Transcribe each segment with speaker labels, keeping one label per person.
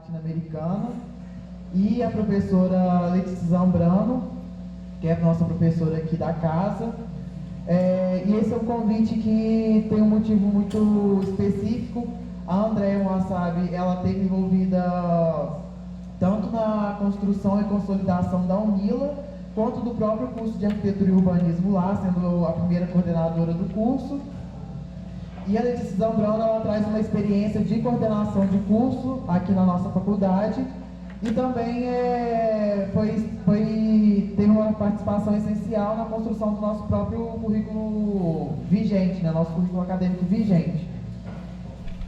Speaker 1: latino-americana, e a professora Letícia Zambrano, que é a nossa professora aqui da casa. E esse é um convite que tem um motivo muito específico. A Andréia Moassab, ela esteve envolvida tanto na construção e consolidação da UNILA, quanto do próprio curso de Arquitetura e Urbanismo lá, sendo a primeira coordenadora do curso. E a Letícia Zambrano, ela traz uma experiência de coordenação de curso aqui na nossa faculdade, e também teve uma participação essencial na construção do nosso próprio currículo vigente, né, nosso currículo acadêmico vigente.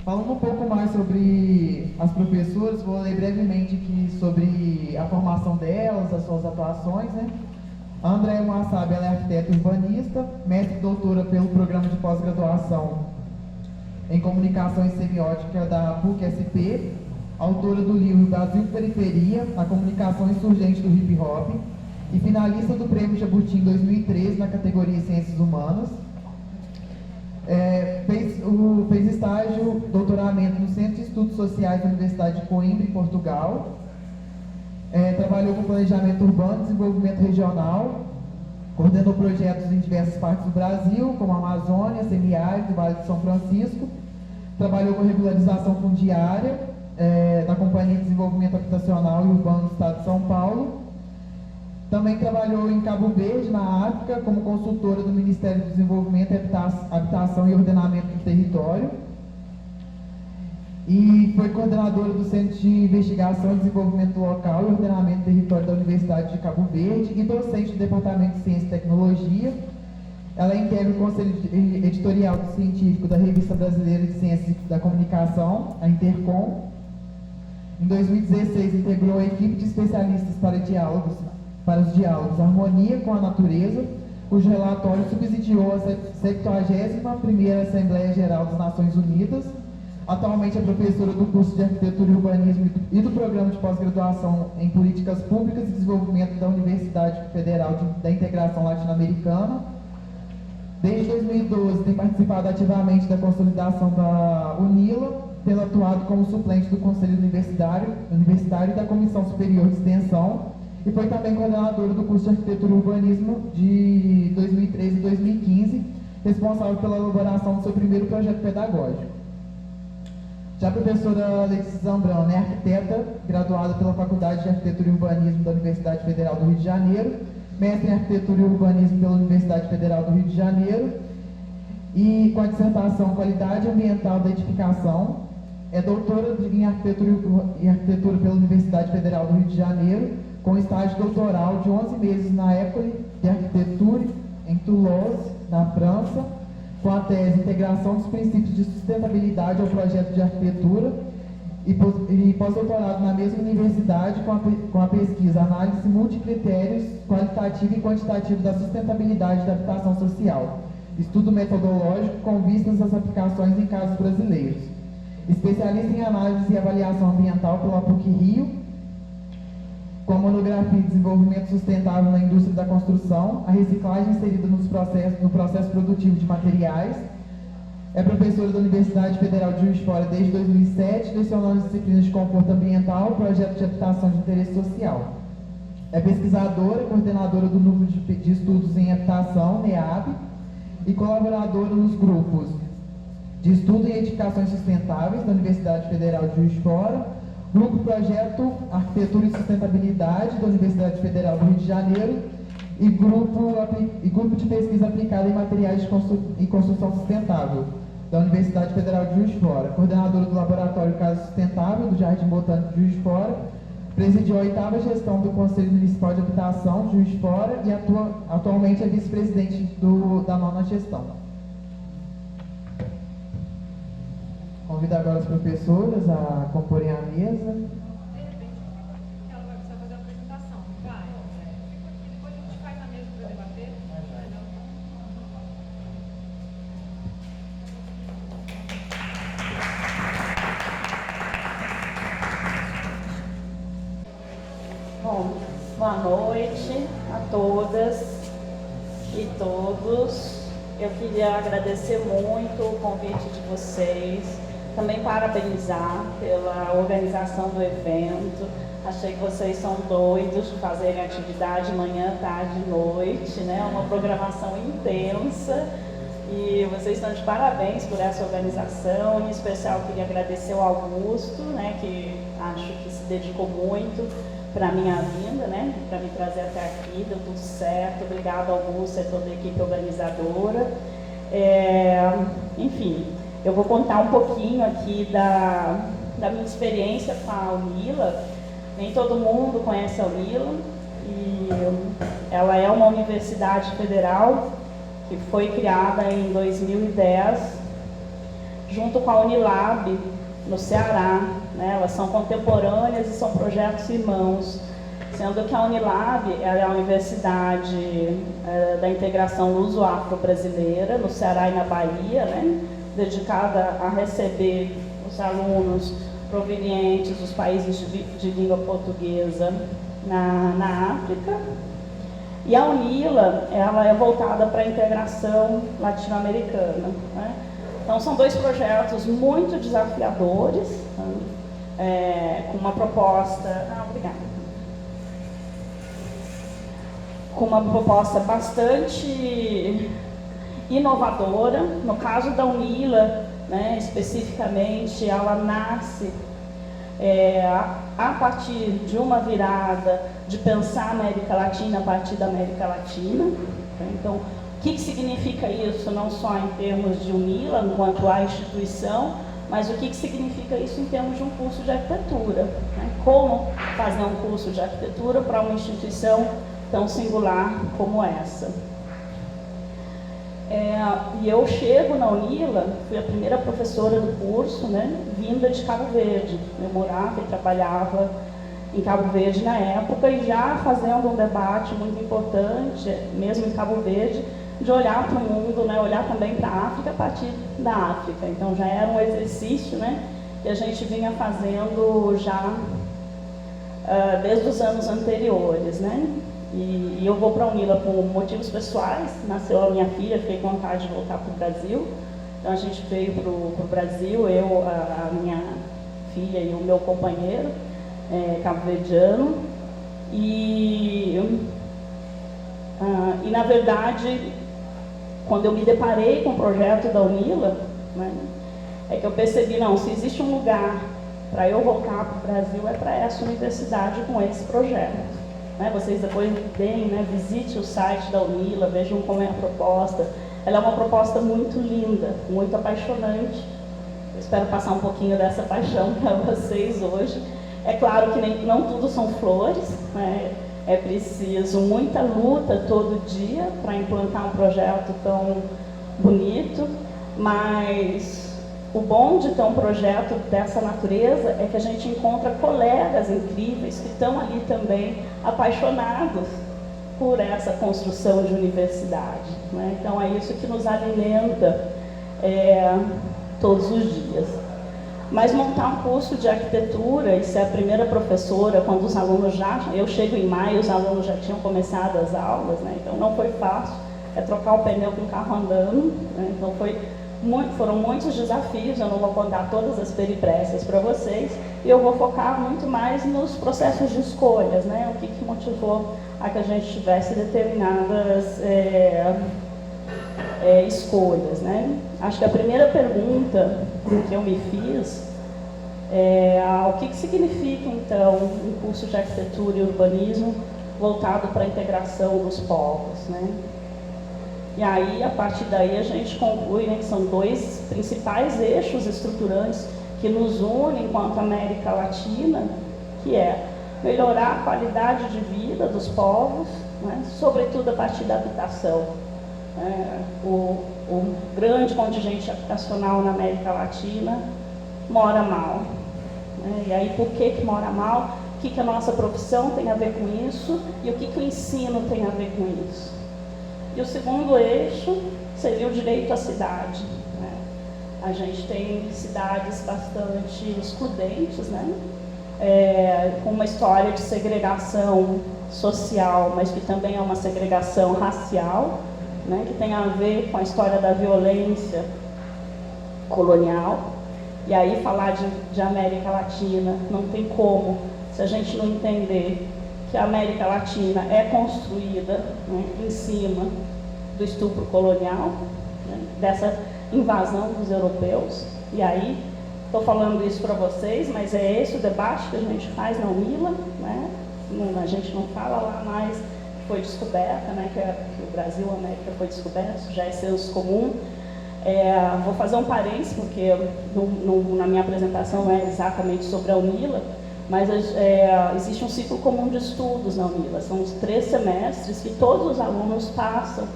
Speaker 1: Falando um pouco mais sobre as professoras, vou ler brevemente aqui sobre a formação delas, as suas atuações, né? A Andréia Moassab, ela é arquiteta e urbanista, mestre e doutora pelo programa de pós-graduação em Comunicação e Semiótica da PUC-SP, autora do livro Brasil e Periferia, a comunicação insurgente do hip hop, e finalista do Prêmio Jabuti em 2013 na categoria Ciências Humanas. Fez estágio, doutoramento no Centro de Estudos Sociais da Universidade de Coimbra, em Portugal. Trabalhou com planejamento urbano e desenvolvimento regional, coordenou projetos em diversas partes do Brasil, como a Amazônia, Semiárido, Vale de São Francisco. Trabalhou com regularização fundiária da Companhia de Desenvolvimento Habitacional e Urbano do Estado de São Paulo. Também trabalhou em Cabo Verde, na África, como consultora do Ministério do Desenvolvimento, Habitação e Ordenamento do Território. E foi coordenadora do Centro de Investigação e Desenvolvimento Local e Ordenamento do Território da Universidade de Cabo Verde e docente do Departamento de Ciência e Tecnologia. Ela integra o Conselho Editorial Científico da Revista Brasileira de Ciências da Comunicação, a Intercom. Em 2016, integrou a equipe de especialistas para os diálogos Harmonia com a Natureza, cujo relatório subsidiou a 71ª Assembleia Geral das Nações Unidas. Atualmente é professora do curso de Arquitetura e Urbanismo e do Programa de Pós-Graduação em Políticas Públicas e Desenvolvimento da Universidade Federal da Integração Latino-Americana. Desde 2012 tem participado ativamente da consolidação da UNILA, tendo atuado como suplente do Conselho Universitário e da Comissão Superior de Extensão, e foi também coordenadora do curso de Arquitetura e Urbanismo de 2013 e 2015, responsável pela elaboração do seu primeiro projeto pedagógico. Já a professora Letícia Zambrano é arquiteta, graduada pela Faculdade de Arquitetura e Urbanismo da Universidade Federal do Rio de Janeiro, mestre em Arquitetura e Urbanismo pela Universidade Federal do Rio de Janeiro, e com a dissertação Qualidade Ambiental da Edificação. É doutora em Arquitetura pela Universidade Federal do Rio de Janeiro, com estágio doutoral de 11 meses na École de Arquitecture, em Toulouse, na França, com a tese Integração dos Princípios de Sustentabilidade ao Projeto de Arquitetura, e pós-doutorado na mesma universidade com a pesquisa Análise Multicritérios Qualitativo e Quantitativo da Sustentabilidade da Habitação Social, estudo metodológico com vistas às aplicações em casos brasileiros. Especialista em Análise e Avaliação Ambiental pela PUC-Rio, com a monografia de Desenvolvimento Sustentável na Indústria da Construção, a reciclagem inserida no processo produtivo de materiais. É professora da Universidade Federal de Juiz de Fora desde 2007, lecionando disciplinas de conforto ambiental, projeto de habitação de interesse social. É pesquisadora, coordenadora do Núcleo de Estudos em Habitação, NEAB, e colaboradora nos grupos de Estudo em Edificações Sustentáveis da Universidade Federal de Juiz de Fora, Grupo Projeto Arquitetura e Sustentabilidade da Universidade Federal do Rio de Janeiro e Grupo de Pesquisa Aplicada em Materiais e Construção Sustentável da Universidade Federal de Juiz de Fora, coordenadora do Laboratório Casa Sustentável do Jardim Botânico de Juiz de Fora, presidiu a 8ª gestão do Conselho Municipal de Habitação de Juiz de Fora e atualmente é vice-presidente da 9ª gestão. Convido agora as professoras a comporem a mesa.
Speaker 2: Ela vai precisar fazer a apresentação, vai. Depois a gente faz a mesa para debater.
Speaker 3: Bom, boa noite a todas e todos. Eu queria agradecer muito o convite de vocês também parabenizar pela organização do evento. Achei que vocês são doidos de fazerem atividade manhã, tarde e noite, né? Uma programação intensa. E vocês estão de parabéns por essa organização. Em especial, queria agradecer ao Augusto, né? Que acho que se dedicou muito para a minha vinda, né? Para me trazer até aqui, deu tudo certo. Obrigada, Augusto, e toda a equipe organizadora. Enfim, eu vou contar um pouquinho aqui da minha experiência com a UNILA. Nem todo mundo conhece a UNILA, e ela é uma universidade federal que foi criada em 2010, junto com a Unilab, no Ceará, né? Elas são contemporâneas e são projetos irmãos, sendo que a Unilab ela é a Universidade da Integração Luso-Afro-Brasileira, no Ceará e na Bahia, né? Dedicada a receber os alunos provenientes dos países de língua portuguesa na África. E a UNILA, ela é voltada para a integração latino-americana, né? Então, são dois projetos muito desafiadores, com uma proposta... Com uma proposta bastante inovadora. No caso da UNILA, né, especificamente, ela nasce a partir de uma virada de pensar a América Latina a partir da América Latina. Então, o que significa isso, não só em termos de UNILA, enquanto a instituição, mas o que significa isso em termos de um curso de arquitetura, né? Como fazer um curso de arquitetura para uma instituição tão singular como essa. E eu chego na UNILA, fui a primeira professora do curso, né, vinda de Cabo Verde. Eu morava e trabalhava em Cabo Verde na época, e já fazendo um debate muito importante, mesmo em Cabo Verde, de olhar para o mundo, né, olhar também para a África a partir da África. Então já era um exercício, né, que a gente vinha fazendo já desde os anos anteriores, né? E eu vou para a UNILA por motivos pessoais. Nasceu a minha filha, fiquei com vontade de voltar para o Brasil. Então a gente veio para o Brasil, eu, a minha filha e o meu companheiro cabo-verdiano. E na verdade, quando eu me deparei com o projeto da UNILA, né, é que eu percebi, não, se existe um lugar para eu voltar para o Brasil, é para essa universidade com esse projeto. Né, vocês depois veem, né, visite o site da UNILA, vejam como é a proposta. Ela é uma proposta muito linda, muito apaixonante. Eu espero passar um pouquinho dessa paixão para vocês hoje. É claro que não tudo são flores, né? É preciso muita luta todo dia para implantar um projeto tão bonito, mas o bom de ter um projeto dessa natureza é que a gente encontra colegas incríveis que estão ali também apaixonados por essa construção de universidade, né? Então é isso que nos alimenta todos os dias. Mas montar um curso de arquitetura e ser a primeira professora, quando os alunos eu chego em maio, os alunos já tinham começado as aulas, né? Então não foi fácil, trocar o pneu com o carro andando, né? Então foram muitos desafios. Eu não vou contar todas as peripécias para vocês, e eu vou focar muito mais nos processos de escolhas, né? O que motivou a que a gente tivesse determinadas escolhas, né? Acho que a primeira pergunta que eu me fiz o que significa, então, um curso de arquitetura e urbanismo voltado para a integração dos povos, né? E aí, a partir daí, a gente conclui, né, que são dois principais eixos estruturantes que nos unem enquanto América Latina, que é melhorar a qualidade de vida dos povos, né, sobretudo a partir da habitação. O grande contingente habitacional na América Latina mora mal. Né? E aí, por que mora mal? O que a nossa profissão tem a ver com isso? E o que o ensino tem a ver com isso? E o segundo eixo seria o direito à cidade, né? A gente tem cidades bastante excludentes, né? Com uma história de segregação social, mas que também é uma segregação racial, né? Que tem a ver com a história da violência colonial. E aí falar de América Latina não tem como, se a gente não entender que a América Latina é construída, né, em cima do estupro colonial, né, dessa invasão dos europeus. E aí, estou falando isso para vocês, mas é esse o debate que a gente faz na UNILA, né? A gente não fala lá mais que foi descoberta, né, que o Brasil, a América foi descoberta, isso já é senso comum. Vou fazer um parênteses, porque na minha apresentação é exatamente sobre a UNILA, mas existe um ciclo comum de estudos na UNILA, são os 3 semestres que todos os alunos passam,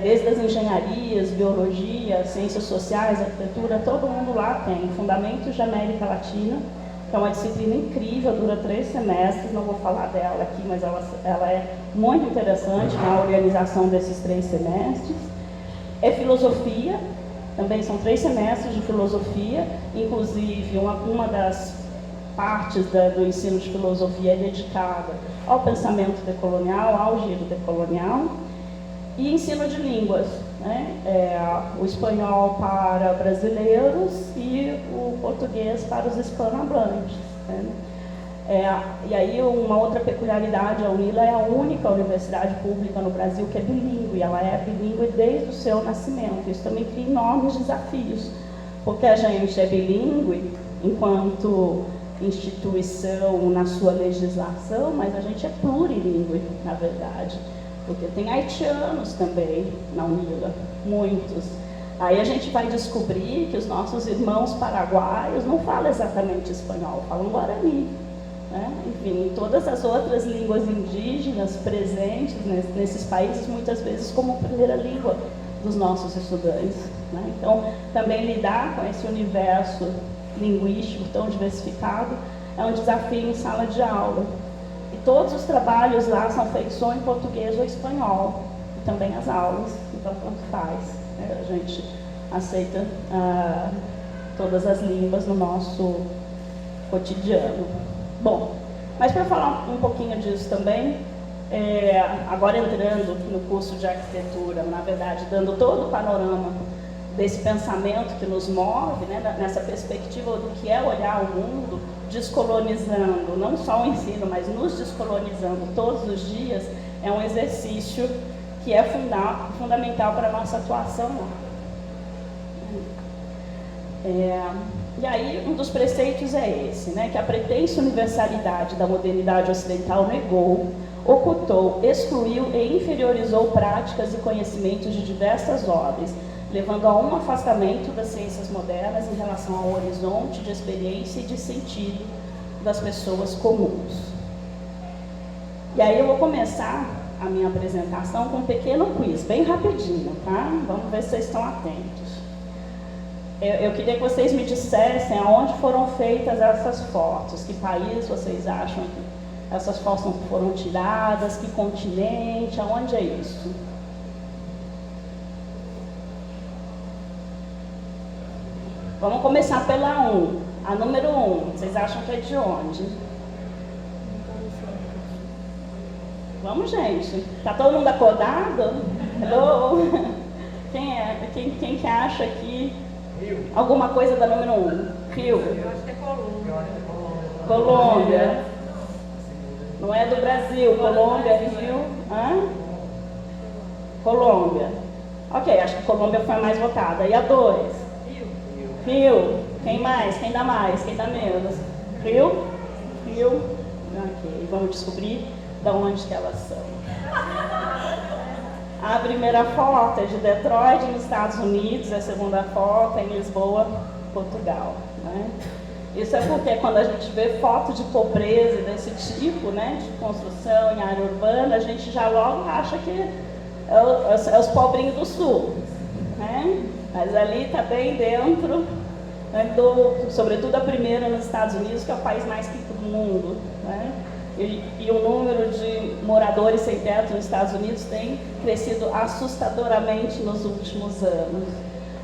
Speaker 3: desde as engenharias, biologia, ciências sociais, arquitetura, todo mundo lá tem Fundamentos de América Latina, que é uma disciplina incrível, dura 3 semestres, não vou falar dela aqui, mas ela é muito interessante na organização desses 3 semestres. Filosofia, também são 3 semestres de filosofia, inclusive uma das partes do ensino de filosofia é dedicada ao pensamento decolonial, ao giro decolonial, e ensino de línguas, né? O espanhol para brasileiros e o português para os hispanohablantes, né? E aí uma outra peculiaridade, a UNILA é a única universidade pública no Brasil que é bilíngue, ela é bilíngue desde o seu nascimento. Isso também cria enormes desafios, porque a gente é bilíngue enquanto instituição na sua legislação, mas a gente é plurilíngue, na verdade, porque tem haitianos também na UNILA, muitos. Aí a gente vai descobrir que os nossos irmãos paraguaios não falam exatamente espanhol, falam guarani, né? Enfim, todas as outras línguas indígenas presentes nesses países, muitas vezes como primeira língua dos nossos estudantes, né? Então, também lidar com esse universo linguístico tão diversificado é um desafio em sala de aula. E todos os trabalhos lá são feitos ou em português ou espanhol, e também as aulas, então tanto faz, né? A gente aceita todas as línguas no nosso cotidiano. Bom, mas para falar um pouquinho disso também, agora entrando no curso de arquitetura, na verdade, dando todo o panorama desse pensamento que nos move, né, nessa perspectiva do que é olhar o mundo, descolonizando, não só o ensino, mas nos descolonizando todos os dias, é um exercício que é fundamental para a nossa atuação. E aí, um dos preceitos é esse, né, que a pretensa universalidade da modernidade ocidental negou, ocultou, excluiu e inferiorizou práticas e conhecimentos de diversas ordens, levando a um afastamento das ciências modernas em relação ao horizonte de experiência e de sentido das pessoas comuns. E aí eu vou começar a minha apresentação com um pequeno quiz, bem rapidinho, tá? Vamos ver se vocês estão atentos. Eu queria que vocês me dissessem aonde foram feitas essas fotos, que país vocês acham que essas fotos foram tiradas, que continente, aonde é isso? Vamos começar pela 1, a número 1, vocês acham que é de onde? Vamos, gente, tá todo mundo acordado? Hello? Quem é? Quem que acha que alguma coisa da número 1? Rio.
Speaker 2: Eu acho que é Colômbia.
Speaker 3: Colômbia. Não é do Brasil. Colômbia, Rio. Hã? Colômbia. Ok, acho que Colômbia foi a mais votada. E a 2? Rio. Quem mais? Quem dá mais? Quem dá menos? Rio? Rio. Ok, vamos descobrir de onde que elas são. A primeira foto é de Detroit, nos Estados Unidos, a segunda foto é em Lisboa, Portugal, né? Isso é porque quando a gente vê foto de pobreza desse tipo, né, de construção em área urbana, a gente já logo acha que é os pobrinhos do sul, né? Mas ali está bem dentro, né, sobretudo a primeira nos Estados Unidos, que é o país mais rico do mundo, né? E o número de moradores sem teto nos Estados Unidos tem crescido assustadoramente nos últimos anos.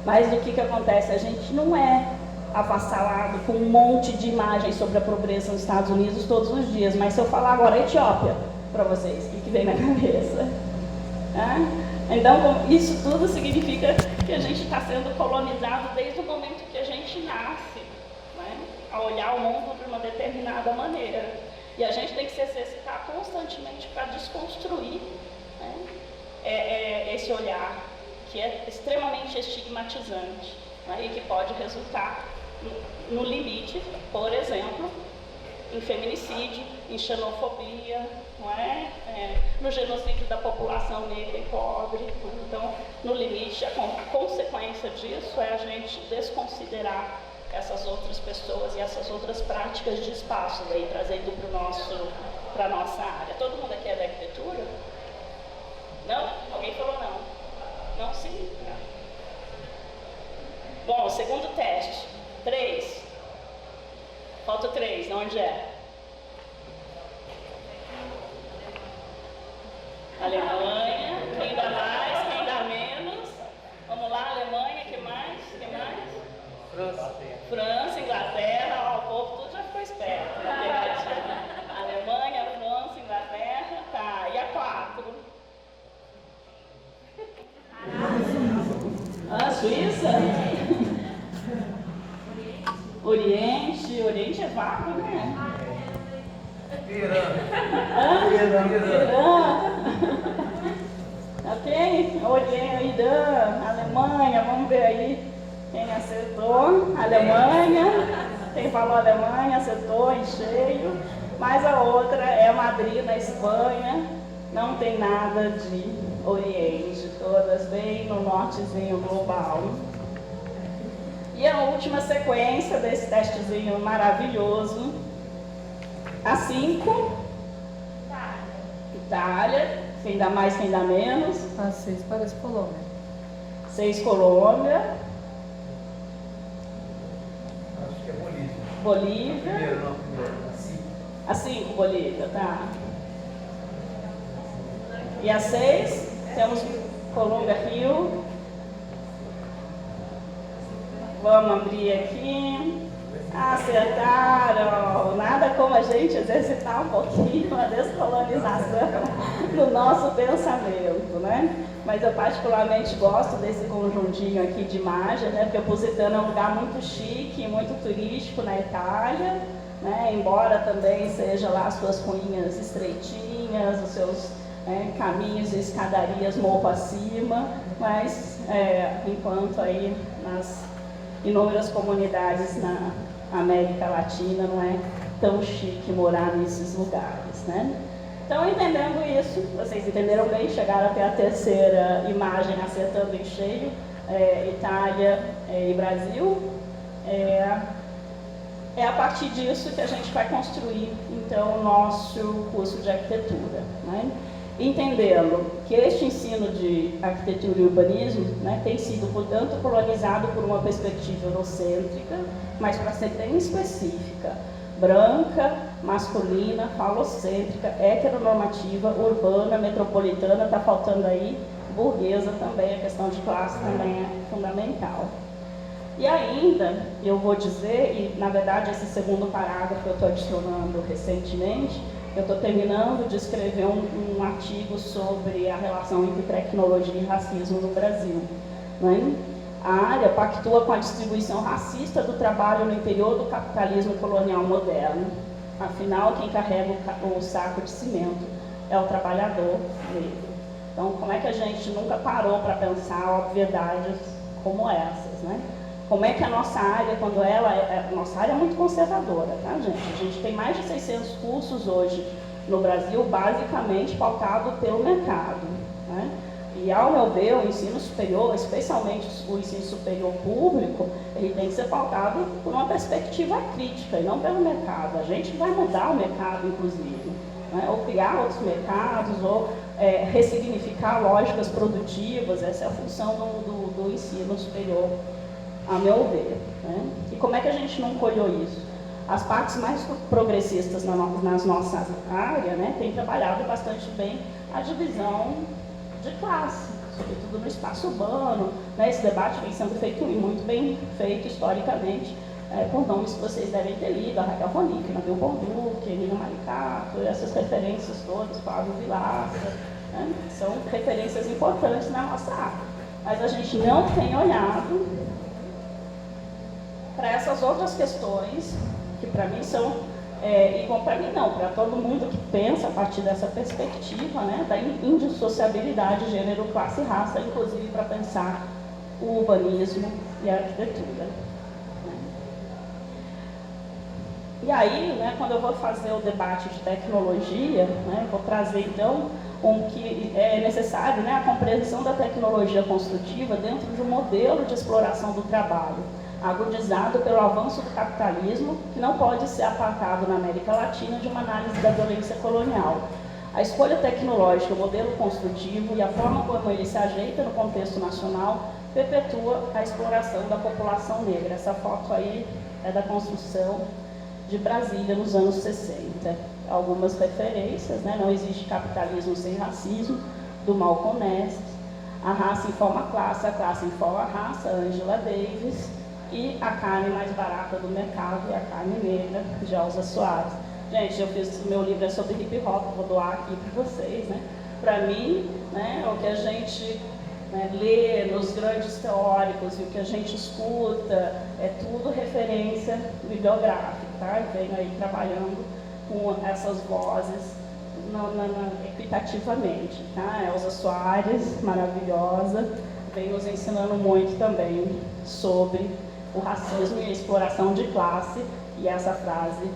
Speaker 3: Mas o que acontece? A gente não é avassalado com um monte de imagens sobre a pobreza nos Estados Unidos todos os dias. Mas se eu falar agora Etiópia para vocês, o que vem na cabeça? Então, isso tudo significa que a gente está sendo colonizado desde o momento que a gente gente nasce, né, a olhar o mundo de uma determinada maneira. E a gente tem que se exercitar constantemente para desconstruir, né, esse olhar que é extremamente estigmatizante, né, e que pode resultar no limite, por exemplo, em feminicídio, em xenofobia, não é? No genocídio da população negra e pobre. Então, no limite, a consequência disso é a gente desconsiderar essas outras pessoas e essas outras práticas de espaço, daí trazendo para a nossa área. Todo mundo aqui é da arquitetura? Não? Alguém falou não? Não, sim? Bom, segundo teste. 3. Falta 3, onde é? Alemanha, quem dá mais, quem dá menos? Vamos lá, Alemanha, que mais? Quem mais? França, Inglaterra, ó, o povo tudo já ficou esperto. Alemanha, França, Inglaterra, tá, e a 4? Ah, Suíça? Oriente é vago, né? Irã. Ok? Irã, Alemanha, vamos ver aí quem acertou. Alemanha, quem falou Alemanha acertou em cheio. Mas a outra é Madrid, na Espanha. Não tem nada de Oriente, todas bem no nortezinho global. E a última sequência desse testezinho maravilhoso, a 5, Itália, quem dá mais, quem dá menos.
Speaker 4: A 6 parece Colômbia.
Speaker 3: 6, Colômbia.
Speaker 5: Acho que é Bolívia.
Speaker 3: Bolívia.
Speaker 5: Primeiro, não, primeiro.
Speaker 3: A 5, Bolívia, tá. E a 6, temos Colômbia, Rio. Vamos abrir aqui. Acertaram! Nada como a gente exercitar um pouquinho a descolonização do nosso pensamento, né? Mas eu particularmente gosto desse conjuntinho aqui de imagem, né? Porque o Positano é um lugar muito chique, muito turístico na Itália, né? Embora também seja lá as suas ruínas estreitinhas, os seus caminhos e escadarias morro acima, mas enquanto aí nas inúmeras comunidades na América Latina não é tão chique morar nesses lugares, né? Então, entendendo isso, vocês entenderam bem, chegaram até a terceira imagem acertando em cheio, Itália e Brasil. É a partir disso que a gente vai construir, então, o nosso curso de arquitetura, né? Entendendo que este ensino de arquitetura e urbanismo, né, tem sido, portanto, colonizado por uma perspectiva eurocêntrica, mas para ser bem específica, branca, masculina, falocêntrica, heteronormativa, urbana, metropolitana, está faltando aí, burguesa também, a questão de classe também é fundamental. E ainda, eu vou dizer, e na verdade esse segundo parágrafo eu estou adicionando recentemente, eu estou terminando de escrever um artigo sobre a relação entre tecnologia e racismo no Brasil, né? A área pactua com a distribuição racista do trabalho no interior do capitalismo colonial moderno. Afinal, quem carrega o saco de cimento é o trabalhador negro. Então, como é que a gente nunca parou para pensar obviedades como essas, né? Como é que a nossa área, quando a nossa área é muito conservadora, tá, gente? A gente tem mais de 600 cursos hoje no Brasil, basicamente pautado pelo mercado, né? E, ao meu ver, o ensino superior, especialmente o ensino superior público, ele tem que ser pautado por uma perspectiva crítica e não pelo mercado. A gente vai mudar o mercado, inclusive, né? Ou criar outros mercados, ou ressignificar lógicas produtivas. Essa é a função do ensino superior, a meu ver, né? E como é que a gente não colheu isso? As partes mais progressistas nas nossas áreas, né, têm trabalhado bastante bem a divisão de classe, sobretudo no espaço urbano, né? Esse debate vem sendo feito e muito bem feito historicamente, por nomes que vocês devem ter lido, a Raquel Ronick, Nabil Bonduque, Nina Maricato, essas referências todas, Flávio Vilaça, né? São referências importantes na nossa área. Mas a gente não tem olhado para essas outras questões, que para mim são, e bom, para mim não, para todo mundo que pensa a partir dessa perspectiva, né, da indissociabilidade gênero, classe e raça, inclusive para pensar o urbanismo e a arquitetura. E aí, né, quando eu vou fazer o debate de tecnologia, né, vou trazer então que é necessário, né, a compreensão da tecnologia construtiva dentro de um modelo de exploração do trabalho, agudizado pelo avanço do capitalismo, que não pode ser apartado na América Latina de uma análise da violência colonial. A escolha tecnológica, o modelo construtivo e a forma como ele se ajeita no contexto nacional perpetua a exploração da população negra. Essa foto aí é da construção de Brasília nos anos 60. Algumas referências, né? Não existe capitalismo sem racismo, do Malcolm X, A Raça Informa a Classe Informa a Raça, Angela Davis, e A Carne Mais Barata do Mercado e a Carne Negra, de Elza Soares. Gente, eu fiz, meu livro é sobre hip hop, vou doar aqui para vocês, né? Para mim, né, o que a gente lê nos grandes teóricos e o que a gente escuta é tudo referência bibliográfica, tá? Eu venho aí trabalhando com essas vozes equitativamente, tá? Elza Soares, maravilhosa, vem nos ensinando muito também sobre o racismo e a exploração de classe, e essa frase,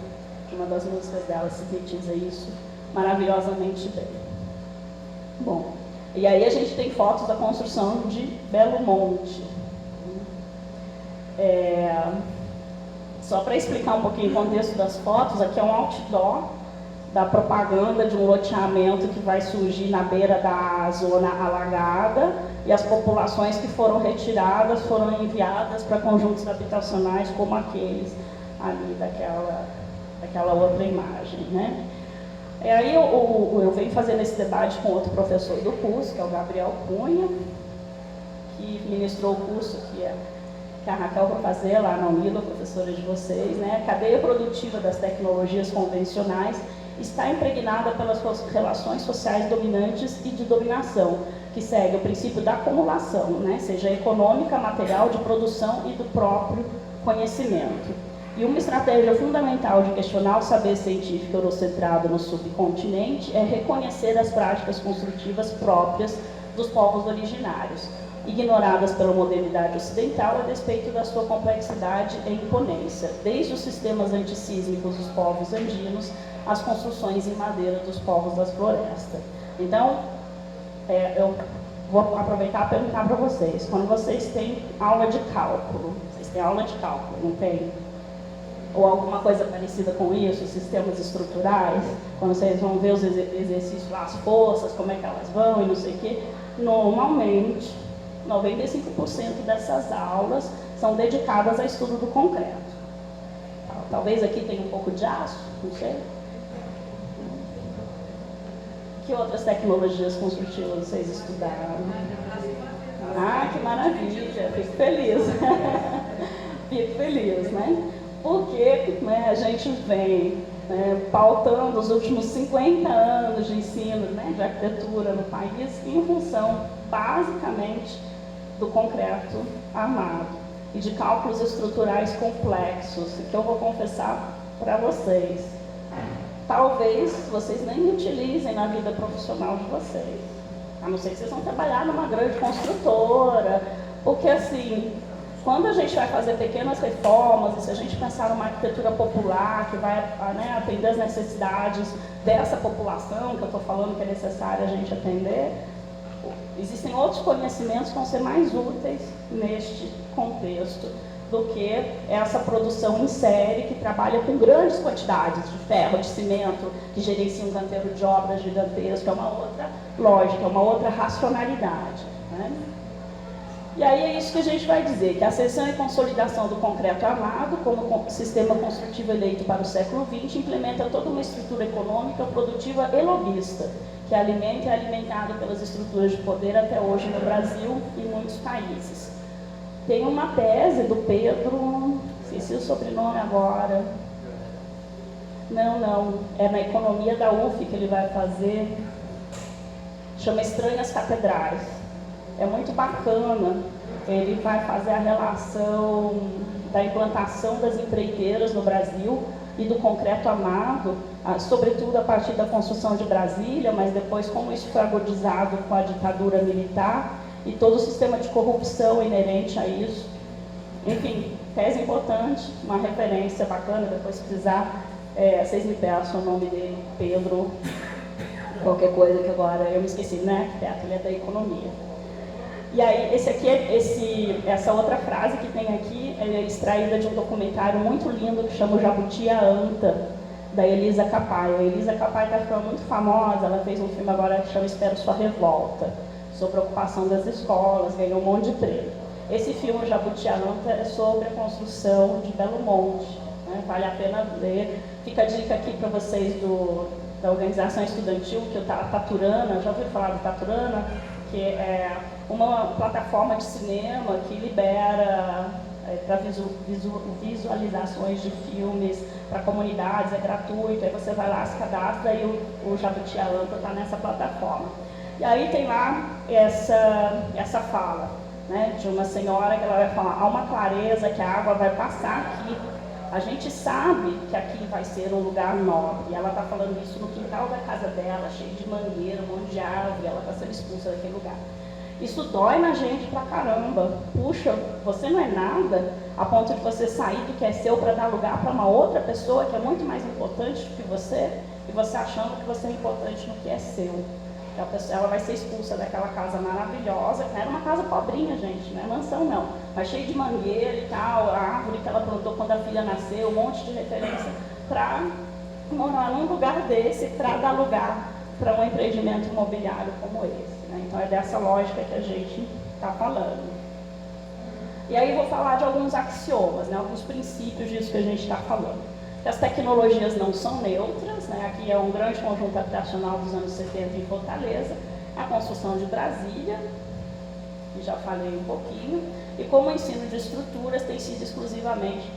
Speaker 3: uma das músicas dela, sintetiza isso maravilhosamente bem. Bom, e aí a gente tem fotos da construção de Belo Monte. Só para explicar um pouquinho o contexto das fotos, aqui é um outdoor da propaganda de um loteamento que vai surgir na beira da zona alagada, e as populações que foram retiradas foram enviadas para conjuntos habitacionais como aqueles ali daquela outra imagem, né? E aí eu venho fazendo esse debate com outro professor do curso, que é o Gabriel Cunha, que ministrou o curso que a Raquel vai fazer lá na Unila, professora de vocês, né? A cadeia produtiva das tecnologias convencionais está impregnada pelas relações sociais dominantes e de dominação, que segue o princípio da acumulação, né? Seja econômica, material, de produção e do próprio conhecimento. E uma estratégia fundamental de questionar o saber científico eurocentrado no subcontinente é reconhecer as práticas construtivas próprias dos povos originários, ignoradas pela modernidade ocidental a despeito da sua complexidade e imponência, desde os sistemas antissísmicos dos povos andinos às construções em madeira dos povos das florestas. Então, eu vou aproveitar e perguntar para vocês, quando vocês têm aula de cálculo, vocês têm aula de cálculo, não tem? Ou alguma coisa parecida com isso, sistemas estruturais, quando vocês vão ver os exercícios lá, as forças, como é que elas vão e não sei o quê, normalmente 95% dessas aulas são dedicadas ao estudo do concreto. Talvez aqui tenha um pouco de aço, não sei. Que outras tecnologias construtivas vocês estudaram? Ah, que maravilha, fico feliz. Fico feliz, né? Porque a gente vem pautando os últimos 50 anos de ensino de arquitetura no país em função, basicamente, do concreto armado e de cálculos estruturais complexos, que eu vou confessar para vocês. Talvez vocês nem utilizem na vida profissional de vocês, a não ser que vocês vão trabalhar numa grande construtora, porque assim, quando a gente vai fazer pequenas reformas, e se a gente pensar numa arquitetura popular que vai atender as necessidades dessa população, que eu estou falando que é necessário a gente atender, existem outros conhecimentos que vão ser mais úteis neste contexto do que essa produção em série que trabalha com grandes quantidades de ferro, de cimento, que gerencia um canteiro de obras gigantesco, é uma outra lógica, é uma outra racionalidade, né? E aí é isso que a gente vai dizer, que a ascensão e consolidação do concreto armado como sistema construtivo eleito para o século XX implementa toda uma estrutura econômica, produtiva e lobista, que alimenta e é alimentado pelas estruturas de poder até hoje no Brasil e em muitos países. Tem uma tese do Pedro, esqueci o sobrenome agora, não, é na economia da UF que ele vai fazer, chama Estranhas Catedrais. É muito bacana, ele vai fazer a relação da implantação das empreiteiras no Brasil e do concreto armado, sobretudo a partir da construção de Brasília, mas depois como isso foi agudizado com a ditadura militar e todo o sistema de corrupção inerente a isso. Enfim, tese importante, uma referência bacana, depois se precisar, vocês me peçam o nome dele, Pedro, qualquer coisa que agora eu me esqueci, né? Arquiteto, ele é da economia. E aí, essa outra frase que tem aqui é extraída de um documentário muito lindo que chama O Jabuti e a Anta, da Elisa Capaio. A Elisa Capaio está ficando muito famosa, ela fez um filme agora que chama Espero Sua Revolta, sobre a ocupação das escolas, ganhou um monte de prêmio. Esse filme, O Jabuti e a Anta, é sobre a construção de Belo Monte, né? Vale a pena ler. Fica a dica aqui para vocês da organização estudantil, que eu estava Taturana, já ouviu falar do Taturana? Que é uma plataforma de cinema que libera para visualizações de filmes para comunidades, é gratuito, aí você vai lá, se cadastra e o Jabuti e a Anta está nessa plataforma. E aí tem lá essa fala, né, de uma senhora que ela vai falar: há uma clareza que a água vai passar aqui. A gente sabe que aqui vai ser um lugar nobre. E ela está falando isso no quintal da casa dela, cheio de mangueira, um monte de árvore, ela está sendo expulsa daquele lugar. Isso dói na gente pra caramba. Puxa, você não é nada a ponto de você sair do que é seu para dar lugar para uma outra pessoa que é muito mais importante do que você, e você achando que você é importante no que é seu. Ela vai ser expulsa daquela casa maravilhosa, que não era uma casa pobrinha, gente, não é mansão não, mas cheia de mangueira e tal, a árvore que ela plantou quando a filha nasceu, um monte de referência, para morar num lugar desse, para dar lugar para um empreendimento imobiliário como esse, né? Então é dessa lógica que a gente está falando. E aí vou falar de alguns axiomas, né, alguns princípios disso que a gente está falando. Que as tecnologias não são neutras, né? Aqui é um grande conjunto habitacional dos anos 70 em Fortaleza, a construção de Brasília, que já falei um pouquinho, e como o ensino de estruturas tem sido exclusivamente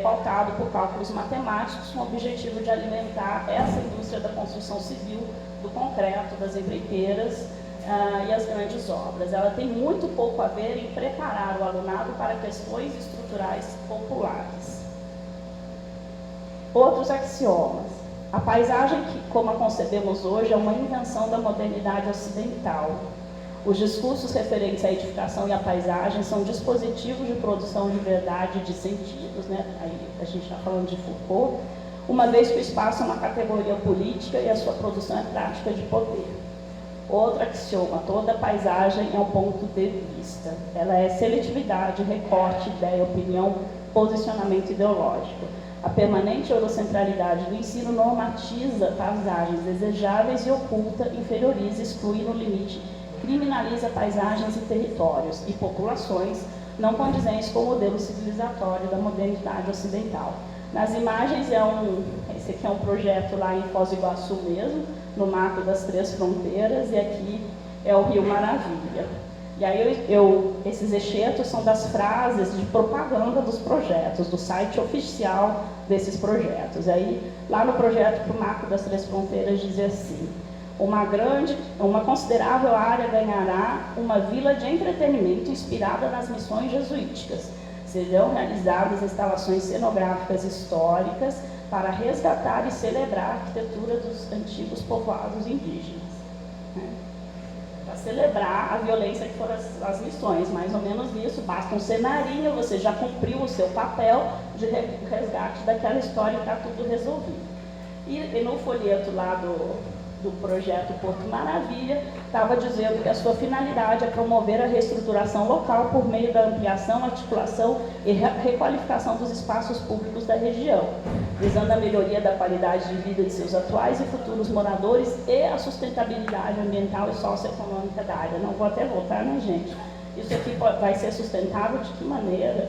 Speaker 3: pautado por cálculos matemáticos com o objetivo de alimentar essa indústria da construção civil, do concreto, das empreiteiras e as grandes obras. Ela tem muito pouco a ver em preparar o alunado para questões estruturais populares. Outros axiomas. A paisagem, como a concebemos hoje, é uma invenção da modernidade ocidental. Os discursos referentes à edificação e à paisagem são dispositivos de produção de verdade e de sentidos, né? Aí a gente está falando de Foucault, uma vez que o espaço é uma categoria política e a sua produção é prática de poder. Outro axioma: toda paisagem é um ponto de vista. Ela é seletividade, recorte, ideia, opinião, posicionamento ideológico. A permanente eurocentralidade do ensino normatiza paisagens desejáveis e oculta, inferioriza, exclui no limite, criminaliza paisagens e territórios e populações não condizentes com o modelo civilizatório da modernidade ocidental. Nas imagens, esse aqui é um projeto lá em Foz do Iguaçu mesmo, no Marco das Três Fronteiras, e aqui é o Rio Maravilha. E aí esses excertos são das frases de propaganda dos projetos, do site oficial desses projetos. Aí, lá no projeto para o Marco das Três Fronteiras, dizia assim: uma considerável área ganhará uma vila de entretenimento inspirada nas missões jesuíticas. Serão realizadas instalações cenográficas históricas para resgatar e celebrar a arquitetura dos antigos povoados indígenas. Para celebrar a violência que foram as missões, mais ou menos isso, basta um cenarinho, você já cumpriu o seu papel de resgate daquela história e está tudo resolvido. E no folheto lá do projeto Porto Maravilha, estava dizendo que a sua finalidade é promover a reestruturação local por meio da ampliação, articulação e requalificação dos espaços públicos da região, visando a melhoria da qualidade de vida de seus atuais e futuros moradores e a sustentabilidade ambiental e socioeconômica da área. Não vou até voltar, né, gente? Isso aqui vai ser sustentável de que maneira?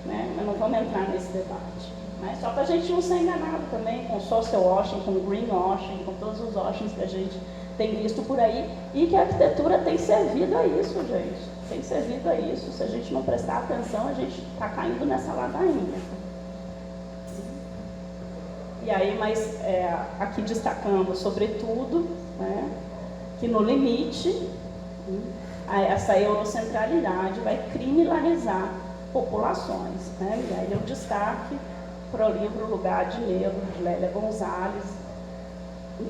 Speaker 3: Né? Mas não vamos entrar nesse debate. Mas só para a gente não ser enganado também com social washing, com green washing, com todos os washings que a gente tem visto por aí, e que a arquitetura tem servido a isso, gente. Tem servido a isso. Se a gente não prestar atenção, a gente está caindo nessa ladainha. E aí, mas aqui destacando, sobretudo, né, que no limite, essa eurocentralidade vai criminalizar populações, né? E aí eu destaque para o livro Lugar de Negro, de Lélia Gonzalez,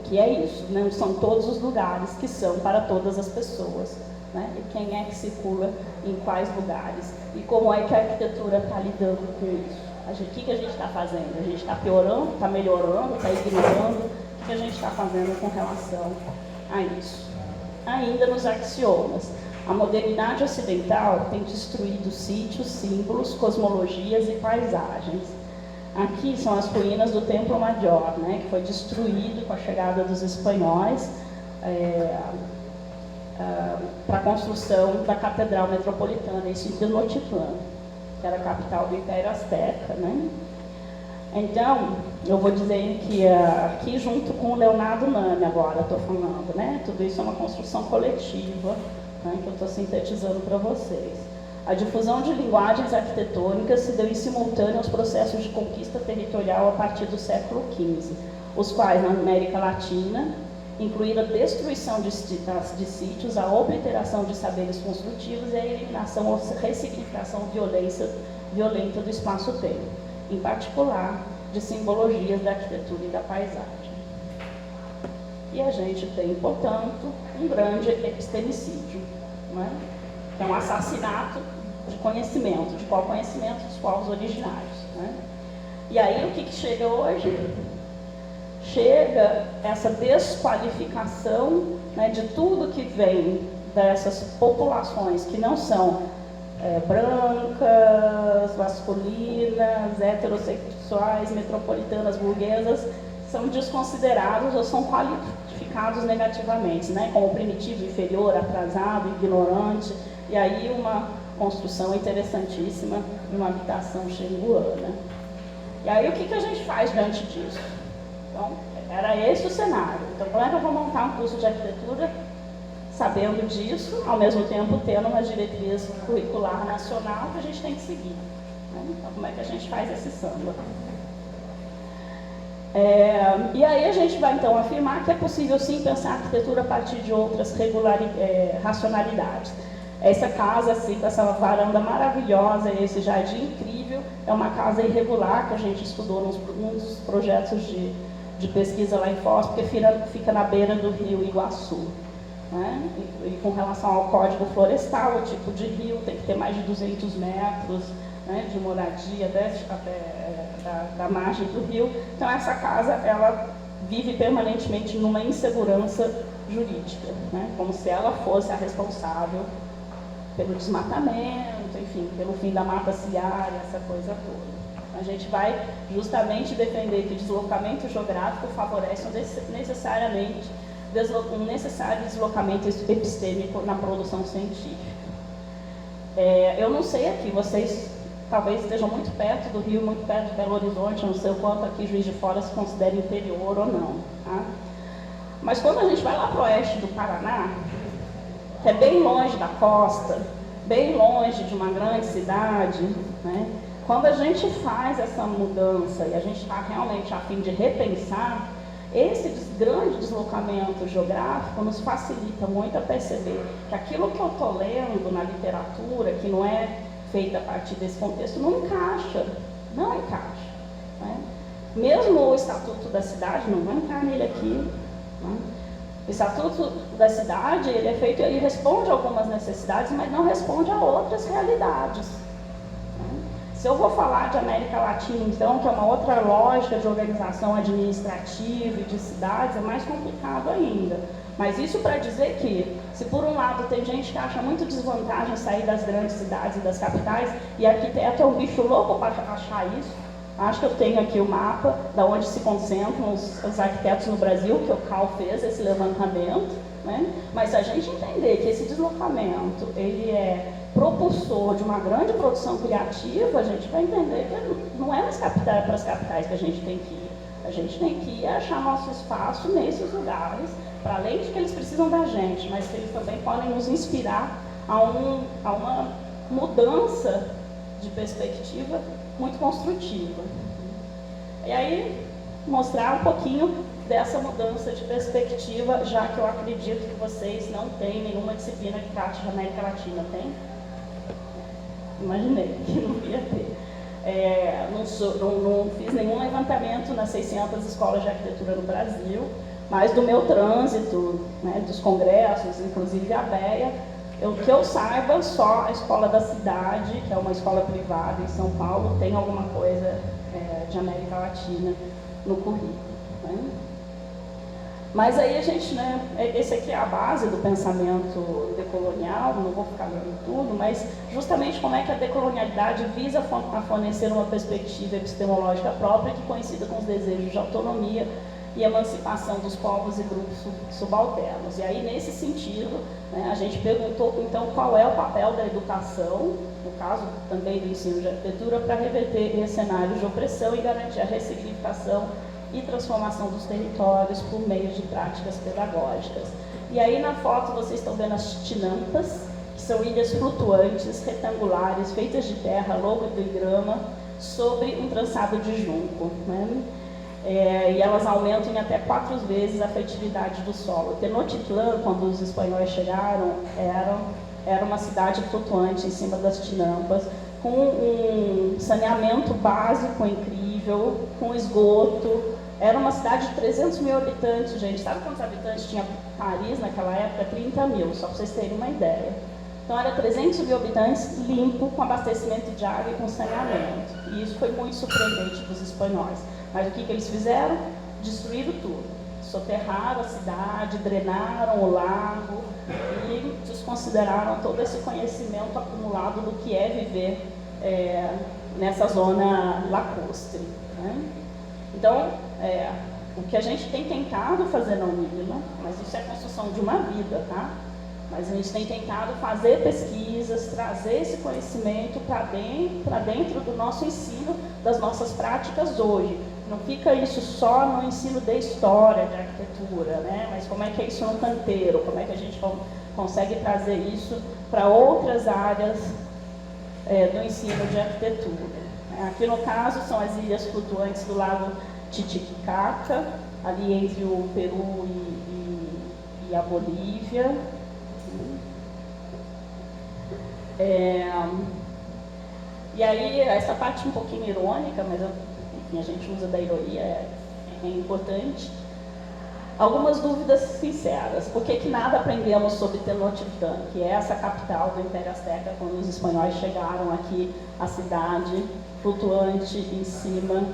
Speaker 3: que é isso, não são todos os lugares que são para todas as pessoas, né? E quem é que circula em quais lugares, e como é que a arquitetura está lidando com isso. O que a gente está fazendo? A gente está piorando, está melhorando, está ignorando? O que a gente está fazendo com relação a isso? Ainda nos axiomas. A modernidade ocidental tem destruído sítios, símbolos, cosmologias e paisagens. Aqui são as ruínas do Templo Maior, né, que foi destruído com a chegada dos espanhóis para a construção da Catedral Metropolitana, isso em Tenochtitlan, que era a capital do Império Azteca, né? Então, eu vou dizer que aqui junto com o Leonardo Nani agora estou falando, né? Tudo isso é uma construção coletiva, né, que eu estou sintetizando para vocês. A difusão de linguagens arquitetônicas se deu em simultâneo aos processos de conquista territorial a partir do século XV, os quais, na América Latina, incluíram a destruição de sítios, a obliteração de saberes construtivos e a eliminação ou ressignificação violenta do espaço-tempo, em particular de simbologias da arquitetura e da paisagem. E a gente tem, portanto, um grande epistemicídio, não é? É um assassinato de conhecimento, de qual conhecimento, dos povos originários, né? E aí o que chega hoje? Chega essa desqualificação, né, de tudo que vem dessas populações que não são brancas, masculinas, heterossexuais, metropolitanas, burguesas, são desconsiderados ou são qualificados negativamente, né, como primitivo, inferior, atrasado, ignorante, e aí uma construção interessantíssima de uma habitação xinguana. E aí o que a gente faz diante disso? Então, era esse o cenário. Então, como é que eu vou montar um curso de arquitetura sabendo disso, ao mesmo tempo tendo uma diretriz curricular nacional que a gente tem que seguir, né? Então, como é que a gente faz esse samba? E aí a gente vai, então, afirmar que é possível, sim, pensar a arquitetura a partir de outras racionalidades. Essa casa, assim, com essa varanda maravilhosa, esse jardim incrível, é uma casa irregular que a gente estudou num dos projetos de pesquisa lá em Foz, porque fica na beira do rio Iguaçu, né? E com relação ao código florestal, o tipo de rio tem que ter mais de 200 metros, né, de moradia da margem do rio. Então essa casa, ela vive permanentemente numa insegurança jurídica, né? Como se ela fosse a responsável pelo desmatamento, enfim, pelo fim da mata ciliar, essa coisa toda. A gente vai justamente defender que o deslocamento geográfico favorece necessariamente um necessário deslocamento epistêmico na produção científica. Eu não sei aqui, vocês talvez estejam muito perto do Rio, muito perto de Belo Horizonte, eu não sei o quanto aqui Juiz de Fora se considera interior ou não, tá? Mas quando a gente vai lá para o oeste do Paraná, que é bem longe da costa, bem longe de uma grande cidade, né? Quando a gente faz essa mudança e a gente está realmente a fim de repensar, esse grande deslocamento geográfico nos facilita muito a perceber que aquilo que eu estou lendo na literatura, que não é feita a partir desse contexto, não encaixa, né? Mesmo o Estatuto da Cidade, não vai entrar nele aqui, né? O Estatuto da Cidade, ele é feito, ele responde a algumas necessidades, mas não responde a outras realidades. Se eu vou falar de América Latina, então, que é uma outra lógica de organização administrativa e de cidades, é mais complicado ainda. Mas isso para dizer que, se por um lado tem gente que acha muito desvantagem sair das grandes cidades e das capitais, e arquiteto é um bicho louco para achar isso, acho que eu tenho aqui o mapa da onde se concentram os arquitetos no Brasil, que o CAL fez esse levantamento, né? Mas se a gente entender que esse deslocamento ele é propulsor de uma grande produção criativa, a gente vai entender que não é para as capitais que a gente tem que ir. A gente tem que ir achar nosso espaço nesses lugares, para além de que eles precisam da gente, mas que eles também podem nos inspirar a uma mudança de perspectiva muito construtiva. E aí, mostrar um pouquinho dessa mudança de perspectiva, já que eu acredito que vocês não têm nenhuma disciplina que trate de América Latina, tem? imaginei que não ia ter. Não fiz nenhum levantamento nas 600 escolas de arquitetura no Brasil, mas do meu trânsito, né, dos congressos, inclusive a BEA, que eu saiba, só a Escola da Cidade, que é uma escola privada em São Paulo, tem alguma coisa de América Latina no currículo. Né? Mas aí a gente, né, esse aqui é a base do pensamento decolonial, não vou ficar lendo tudo, mas justamente como é que a decolonialidade visa a fornecer uma perspectiva epistemológica própria que coincida com os desejos de autonomia e emancipação dos povos e grupos subalternos. E aí, nesse sentido, né, a gente perguntou, então, qual é o papel da educação, no caso também do ensino de arquitetura, para reverter esse cenário de opressão e garantir a ressignificação e transformação dos territórios por meio de práticas pedagógicas. E aí, na foto, vocês estão vendo as tinampas, que são ilhas flutuantes, retangulares, feitas de terra, lodo e grama, sobre um trançado de junco. Né? E elas aumentam em até 4 vezes a fertilidade do solo. Tenochtitlan, quando os espanhóis chegaram, era uma cidade flutuante em cima das tinampas, com um saneamento básico incrível, com esgoto. Era uma cidade de 300 mil habitantes, gente. Sabe quantos habitantes tinha Paris naquela época? 30 mil, só para vocês terem uma ideia. Então, era 300 mil habitantes limpo, com abastecimento de água e com saneamento. E isso foi muito surpreendente para os espanhóis. Mas o que eles fizeram? Destruíram tudo. Soterraram a cidade, drenaram o lago e desconsideraram todo esse conhecimento acumulado do que é viver nessa zona lacustre. Né? Então, o que a gente tem tentado fazer na Unila, mas isso é a construção de uma vida, tá? Mas a gente tem tentado fazer pesquisas, trazer esse conhecimento para dentro do nosso ensino, das nossas práticas hoje. Não fica isso só no ensino de história, de arquitetura, né? Mas como é que é isso no canteiro? Como é que a gente consegue trazer isso para outras áreas do ensino de arquitetura? Aqui no caso são as ilhas flutuantes do lago Titicaca, ali entre o Peru e a Bolívia. E aí, essa parte um pouquinho irônica, mas enfim, a gente usa da ironia, é importante. Algumas dúvidas sinceras. Por que nada aprendemos sobre Tenochtitlan, que é essa capital do Império Azteca, quando os espanhóis chegaram aqui, a cidade flutuante em cima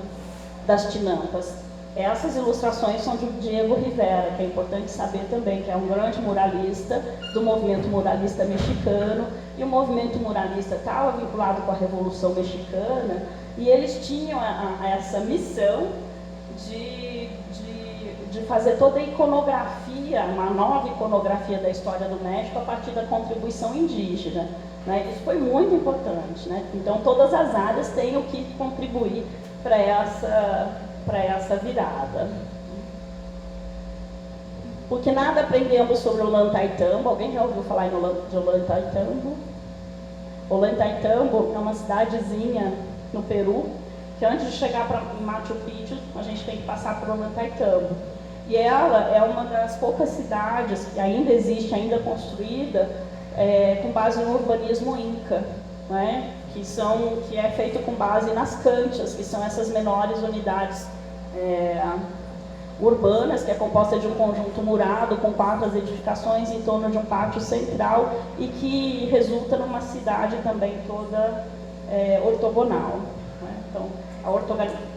Speaker 3: das tinampas? Essas ilustrações são de Diego Rivera, que é importante saber também, que é um grande muralista do movimento muralista mexicano, e o movimento muralista estava vinculado com a Revolução Mexicana, e eles tinham essa missão de fazer toda a iconografia, uma nova iconografia da história do México a partir da contribuição indígena. Né? Isso foi muito importante. Né? Então, todas as áreas têm o que contribuir para essa virada. Porque nada aprendemos sobre Ollantaytambo. Alguém já ouviu falar de Ollantaytambo? Ollantaytambo é uma cidadezinha no Peru, que antes de chegar para Machu Picchu, a gente tem que passar por Ollantaytambo. E ela é uma das poucas cidades que ainda existe, ainda construída, com base no urbanismo inca, né? que é feito com base nas canchas, que são essas menores unidades urbanas, que é composta de um conjunto murado com 4 edificações em torno de um pátio central e que resulta numa cidade também toda ortogonal. Né? Então, a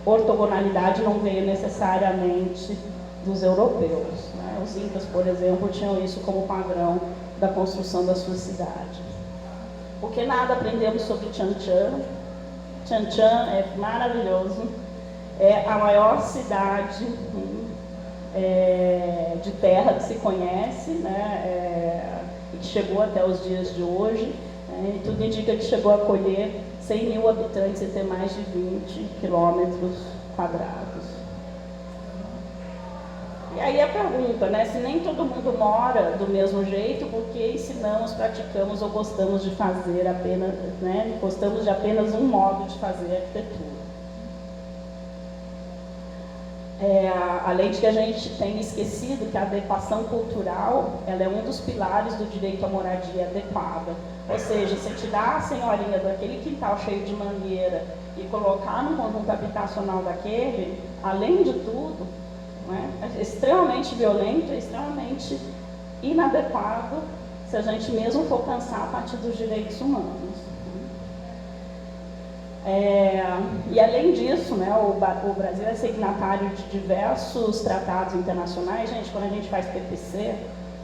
Speaker 3: ortogonalidade não veio necessariamente dos europeus. Né? Os incas, por exemplo, tinham isso como padrão da construção das suas cidades. Porque nada aprendemos sobre Chan Chan. Chan Chan é maravilhoso. É a maior cidade de terra que se conhece, né? E que chegou até os dias de hoje. E tudo indica que chegou a acolher 100 mil habitantes e ter mais de 20 quilômetros quadrados. E aí a pergunta, né? Se nem todo mundo mora do mesmo jeito, por que ensinamos, praticamos ou gostamos de fazer apenas, né? Gostamos de apenas um modo de fazer arquitetura? Além de que a gente tem esquecido que a adequação cultural ela é um dos pilares do direito à moradia adequada. Ou seja, se tirar a senhorinha daquele quintal cheio de mangueira e colocar no conjunto habitacional daquele, além de tudo, né, é extremamente violento, é extremamente inadequado se a gente mesmo for pensar a partir dos direitos humanos. E além disso, né, o Brasil é signatário de diversos tratados internacionais. Gente, quando a gente faz PPC,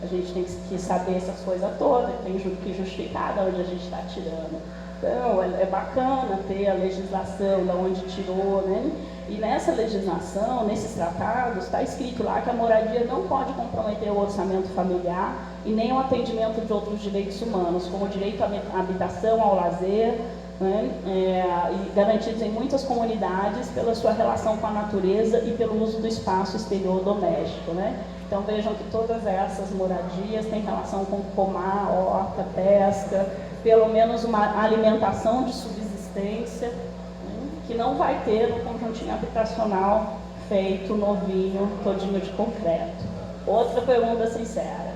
Speaker 3: a gente tem que saber essas coisas todas, tem que justificar de onde a gente está tirando. Então, é bacana ter a legislação de onde tirou, né? E nessa legislação, nesses tratados, está escrito lá que a moradia não pode comprometer o orçamento familiar e nem o atendimento de outros direitos humanos, como o direito à habitação, ao lazer, né, e garantidos em muitas comunidades pela sua relação com a natureza e pelo uso do espaço exterior doméstico, né? Então vejam que todas essas moradias têm relação com pomar, horta, pesca, pelo menos uma alimentação de subsistência, né, que não vai ter no conjuntinho habitacional feito novinho, todinho de concreto. Outra pergunta sincera: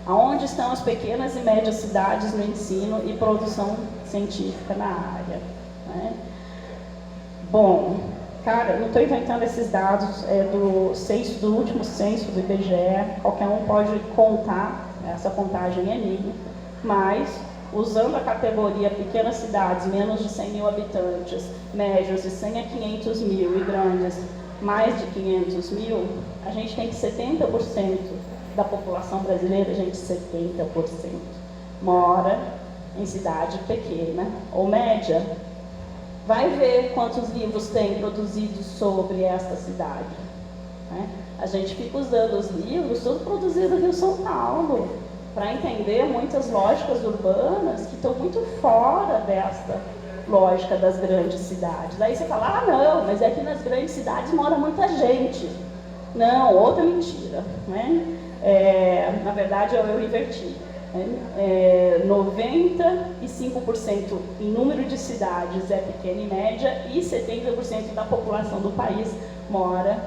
Speaker 3: aonde estão as pequenas e médias cidades no ensino e produção científica na área? Né? Bom, cara, não estou inventando esses dados, do último censo do IBGE, qualquer um pode contar, essa contagem é minha, mas usando a categoria pequenas cidades, menos de 100 mil habitantes, médios de 100 a 500 mil e grandes, mais de 500 mil, a gente tem que 70% da população brasileira, gente, 70%, mora em cidade pequena ou média. Vai ver quantos livros tem produzidos sobre esta cidade. Né? A gente fica usando os livros, tudo produzido no Rio São Paulo, para entender muitas lógicas urbanas que estão muito fora desta lógica das grandes cidades. Aí você fala, não, mas é que nas grandes cidades mora muita gente. Não, outra mentira. Né? Na verdade, eu inverti. 95% em número de cidades é pequena e média e 70% da população do país mora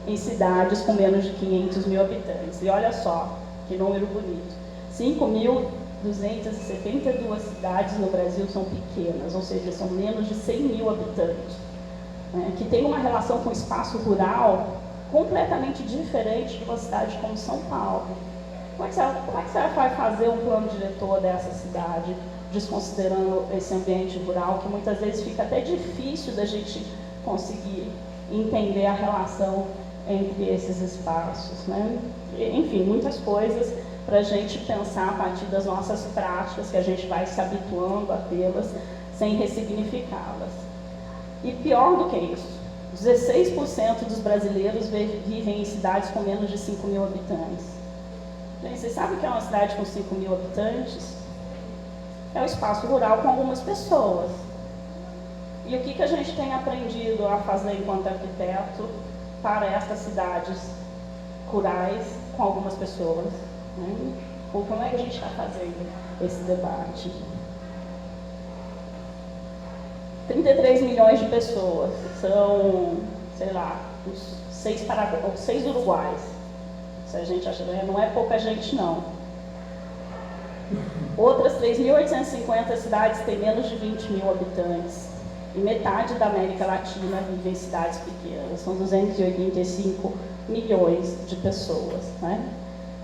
Speaker 3: em cidades com menos de 500 mil habitantes. E olha só, que número bonito. 5.272 cidades no Brasil são pequenas, ou seja, são menos de 100 mil habitantes, né, que tem uma relação com o espaço rural completamente diferente de uma cidade como São Paulo. Como é que você vai fazer um plano diretor dessa cidade, desconsiderando esse ambiente rural, que muitas vezes fica até difícil da gente conseguir entender a relação entre esses espaços, né? Enfim, muitas coisas para a gente pensar a partir das nossas práticas, que a gente vai se habituando a tê-las, sem ressignificá-las. E pior do que isso, 16% dos brasileiros vivem em cidades com menos de 5 mil habitantes. Gente, vocês sabem o que é uma cidade com 5 mil habitantes? É o espaço rural com algumas pessoas. E o que a gente tem aprendido a fazer enquanto arquiteto para estas cidades rurais com algumas pessoas? Né? Ou como é que a gente está fazendo esse debate? 33 milhões de pessoas, são, sei lá, os 6 Uruguais. Se a gente acha que não é pouca gente, não. Outras 3.850 cidades têm menos de 20 mil habitantes. E metade da América Latina vive em cidades pequenas. São 285 milhões de pessoas. Né?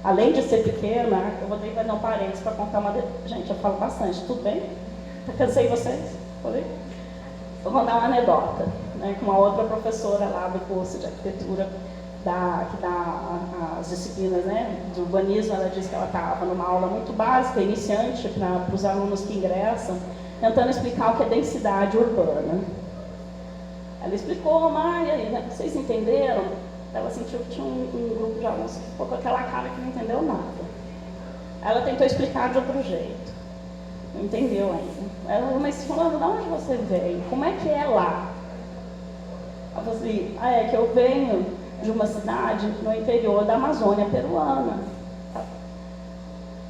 Speaker 3: Além de ser pequena, eu vou ter que fazer um parênteses para contar uma... Gente, eu falo bastante, tudo bem? Cansei vocês? Falei? Vou contar uma anedota, né, com uma outra professora lá do curso de arquitetura, que dá as disciplinas, né, de urbanismo. Ela disse que ela estava numa aula muito básica, iniciante, para os alunos que ingressam, tentando explicar o que é densidade urbana. Ela explicou, Maia, vocês entenderam? Ela sentiu que tinha um grupo de alunos que ficou com aquela cara que não entendeu nada. Ela tentou explicar de outro jeito. Não entendeu ainda. Ela falou, mas fulano, de onde você veio? Como é que é lá? Ela falou assim, é que eu venho de uma cidade no interior da Amazônia peruana.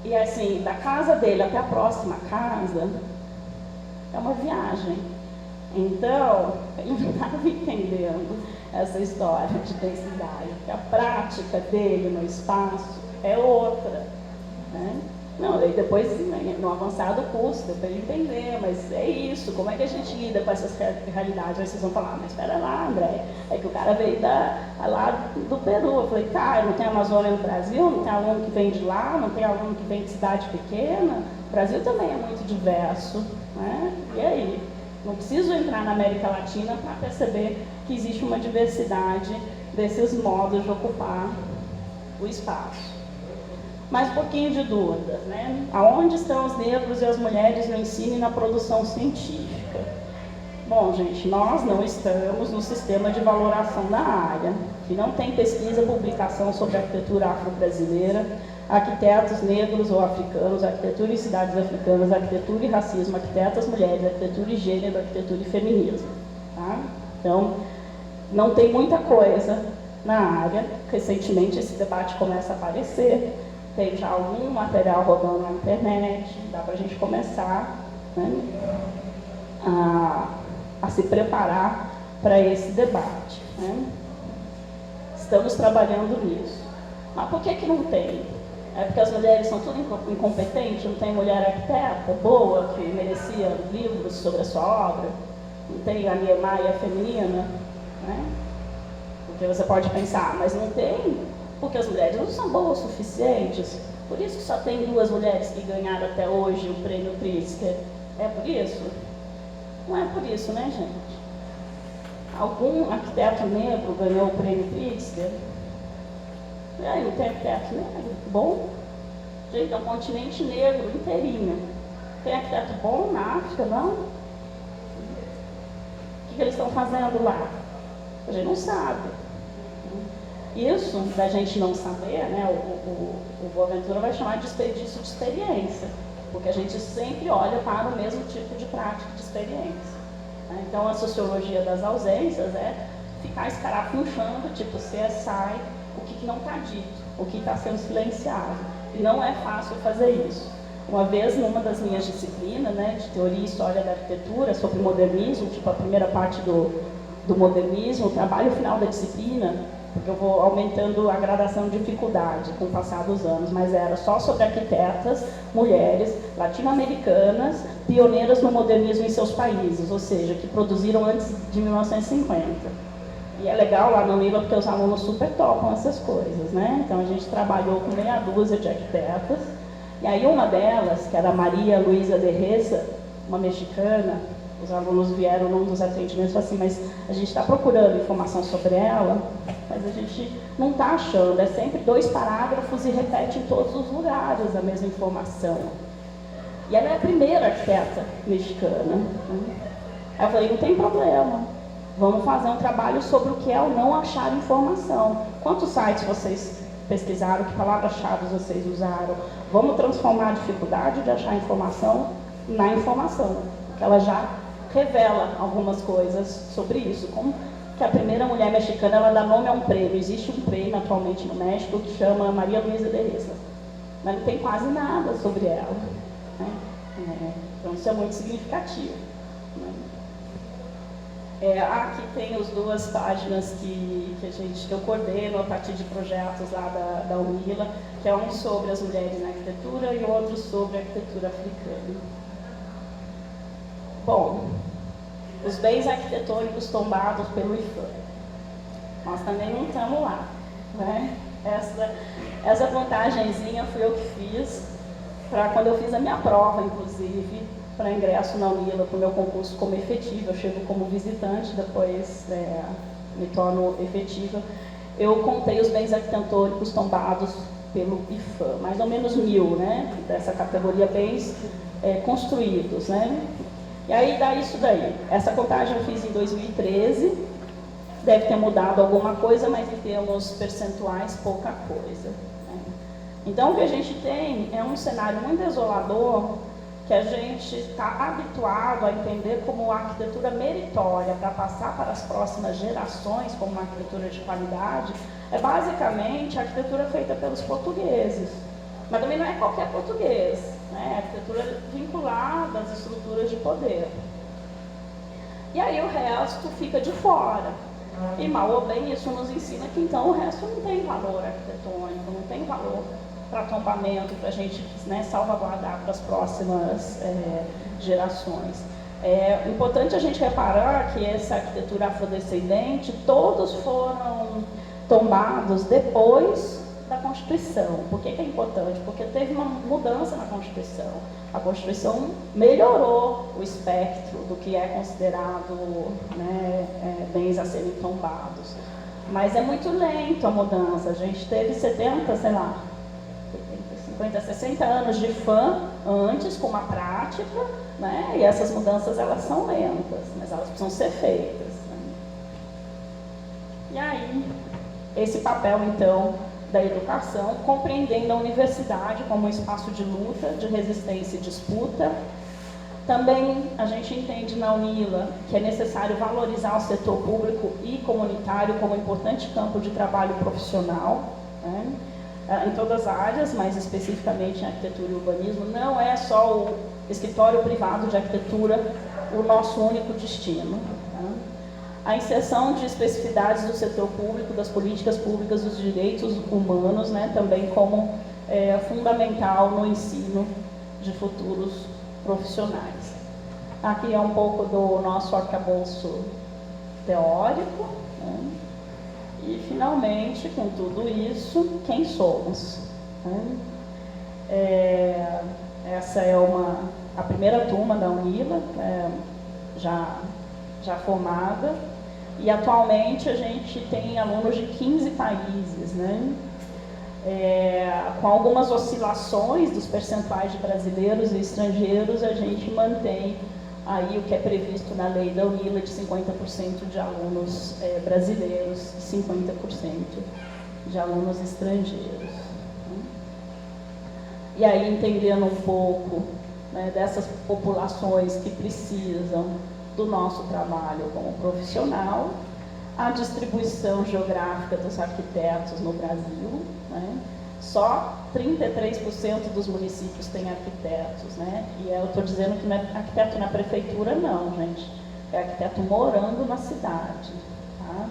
Speaker 3: E assim, da casa dele até a próxima casa, é uma viagem. Então, ele não estava entendendo essa história de densidade, porque a prática dele no espaço é outra, né? Não, aí depois, no avançado curso, deu para ele entender, mas é isso, como é que a gente lida com essas realidades? Aí vocês vão falar, mas espera lá, André, é que o cara veio lá do Peru. Eu falei, tá, não tem Amazônia no Brasil, não tem aluno que vem de lá, não tem aluno que vem de cidade pequena, o Brasil também é muito diverso, né? E aí? Não preciso entrar na América Latina para perceber que existe uma diversidade desses modos de ocupar o espaço. Mais um pouquinho de dúvidas, né? Aonde estão os negros e as mulheres no ensino e na produção científica? Bom, gente, nós não estamos no sistema de valoração da área, que não tem pesquisa e publicação sobre arquitetura afro-brasileira, arquitetos negros ou africanos, arquitetura em cidades africanas, arquitetura e racismo, arquitetas mulheres, arquitetura e gênero, arquitetura e feminismo. Tá? Então, não tem muita coisa na área. Recentemente esse debate começa a aparecer, tem já algum material rodando na internet, dá para a gente começar, né, a se preparar para esse debate. Né? Estamos trabalhando nisso. Mas por que não tem? É porque as mulheres são tudo incompetentes? Não tem mulher arquiteta boa que merecia livros sobre a sua obra? Não tem a Niemeyer feminina? Né? Porque você pode pensar, mas não tem, porque as mulheres não são boas o suficientes. Por isso que só tem 2 mulheres que ganharam até hoje o prêmio Pritzker. É por isso? Não é por isso, né, gente? Algum arquiteto negro ganhou o prêmio Pritzker? E aí, não tem arquiteto negro? Bom? Gente, é um continente negro inteirinho. Tem arquiteto bom na África, não? O que eles estão fazendo lá? A gente não sabe. Isso, da gente não saber, né, o Boaventura vai chamar de desperdício de experiência, porque a gente sempre olha para o mesmo tipo de prática de experiência. Né? Então, a sociologia das ausências é ficar escarafunchando, tipo CSI, o que não está dito, o que está sendo silenciado. E não é fácil fazer isso. Uma vez, numa das minhas disciplinas, né, de teoria e história da arquitetura, sobre modernismo, tipo a primeira parte do modernismo, o trabalho final da disciplina, porque eu vou aumentando a gradação de dificuldade com o passar dos anos, mas era só sobre arquitetas, mulheres, latino-americanas, pioneiras no modernismo em seus países, ou seja, que produziram antes de 1950. E é legal lá no Lila porque os alunos super topam essas coisas, né? Então a gente trabalhou com meia dúzia de arquitetas, e aí uma delas, que era Maria Luisa de Reza, uma mexicana, os alunos vieram num dos atendimentos e falaram assim, mas a gente está procurando informação sobre ela, mas a gente não está achando, é sempre 2 parágrafos e repete em todos os lugares a mesma informação. E ela é a primeira arquiteta mexicana. Aí eu falei, não tem problema, vamos fazer um trabalho sobre o que é o não achar informação. Quantos sites vocês pesquisaram, que palavras-chave vocês usaram? Vamos transformar a dificuldade de achar informação na informação, porque ela já revela algumas coisas sobre isso, como que a primeira mulher mexicana, ela dá nome a um prêmio. Existe um prêmio atualmente no México que chama Maria Luisa de Reza, mas não tem quase nada sobre ela, né? Então isso é muito significativo, né? Aqui tem as 2 páginas que eu coordeno a partir de projetos lá da UNILA, que é um sobre as mulheres na arquitetura e outro sobre a arquitetura africana. Bom, os bens arquitetônicos tombados pelo IFAM. Nós também não estamos lá, né? Essa vantagenzinha fui eu que fiz, para quando eu fiz a minha prova, inclusive, para ingresso na UNILA, para o meu concurso como efetivo. Eu chego como visitante, depois me torno efetiva. Eu contei os bens arquitetônicos tombados pelo IFAM, mais ou menos 1000, né? Dessa categoria bens construídos, né? E aí dá isso daí. Essa contagem eu fiz em 2013, deve ter mudado alguma coisa, mas em termos percentuais, pouca coisa. Né? Então o que a gente tem é um cenário muito desolador, que a gente está habituado a entender como uma arquitetura meritória para passar para as próximas gerações como uma arquitetura de qualidade, é basicamente a arquitetura feita pelos portugueses. Mas também não é qualquer português, né? É arquitetura vinculada às estruturas de poder. E aí o resto fica de fora. E mal ou bem isso nos ensina que então o resto não tem valor arquitetônico, não tem valor para tombamento, para a gente, né, salvaguardar para as próximas gerações. É importante a gente reparar que essa arquitetura afrodescendente, todos foram tombados depois da Constituição. Por que é importante? Porque teve uma mudança na Constituição. A Constituição melhorou o espectro do que é considerado, né, bens a serem tombados. Mas é muito lento a mudança. A gente teve 70, sei lá, 50, 60 anos de FAM antes, com uma prática, né, e essas mudanças elas são lentas, mas elas precisam ser feitas. Né? E aí, esse papel, então, da educação, compreendendo a universidade como um espaço de luta, de resistência e disputa. Também a gente entende na UNILA que é necessário valorizar o setor público e comunitário como um importante campo de trabalho profissional, né? Em todas as áreas, mas especificamente em arquitetura e urbanismo. Não é só o escritório privado de arquitetura o nosso único destino. Tá? A inserção de especificidades do setor público, das políticas públicas, dos direitos humanos, né, também como fundamental no ensino de futuros profissionais. Aqui é um pouco do nosso arcabouço teórico, né, e finalmente, com tudo isso, quem somos? Né? Essa é a primeira turma da UNILA, já formada. E atualmente a gente tem alunos de 15 países, né? Com algumas oscilações dos percentuais de brasileiros e estrangeiros, a gente mantém aí o que é previsto na lei da UNILA de 50% de alunos brasileiros e 50% de alunos estrangeiros. Né? E aí entendendo um pouco, né, dessas populações que precisam do nosso trabalho como profissional, a distribuição geográfica dos arquitetos no Brasil, né? Só 33% dos municípios têm arquitetos, né? E eu estou dizendo que não é arquiteto na prefeitura, não, gente. É arquiteto morando na cidade, tá?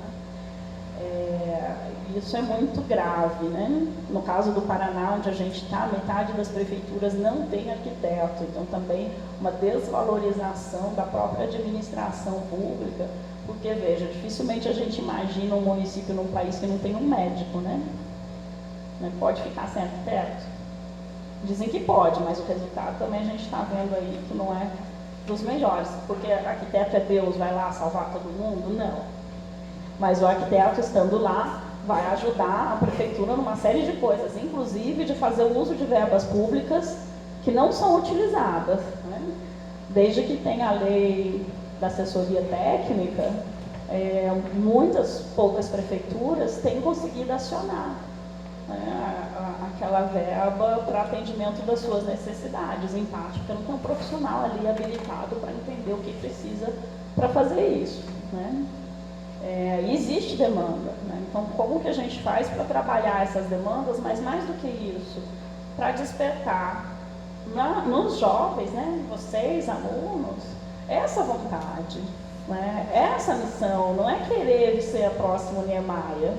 Speaker 3: Isso é muito grave, né? No caso do Paraná, onde a gente está, metade das prefeituras não tem arquiteto, então também uma desvalorização da própria administração pública, porque, veja, dificilmente a gente imagina um município num país que não tem um médico, né? Não pode ficar sem arquiteto? Dizem que pode, mas o resultado também a gente está vendo aí que não é dos melhores, porque arquiteto é Deus, vai lá salvar todo mundo? Não. Mas o arquiteto, estando lá, vai ajudar a prefeitura numa série de coisas, inclusive de fazer o uso de verbas públicas que não são utilizadas. Né? Desde que tem a lei da assessoria técnica, muitas poucas prefeituras têm conseguido acionar, né, aquela verba para atendimento das suas necessidades, em parte porque não tem um profissional ali habilitado para entender o que precisa para fazer isso. Né? Existe demanda, né? Então como que a gente faz para trabalhar essas demandas, mas mais do que isso, para despertar nos jovens, né, vocês, alunos, essa vontade, né, essa missão, não é querer ser a próxima Niemeyer,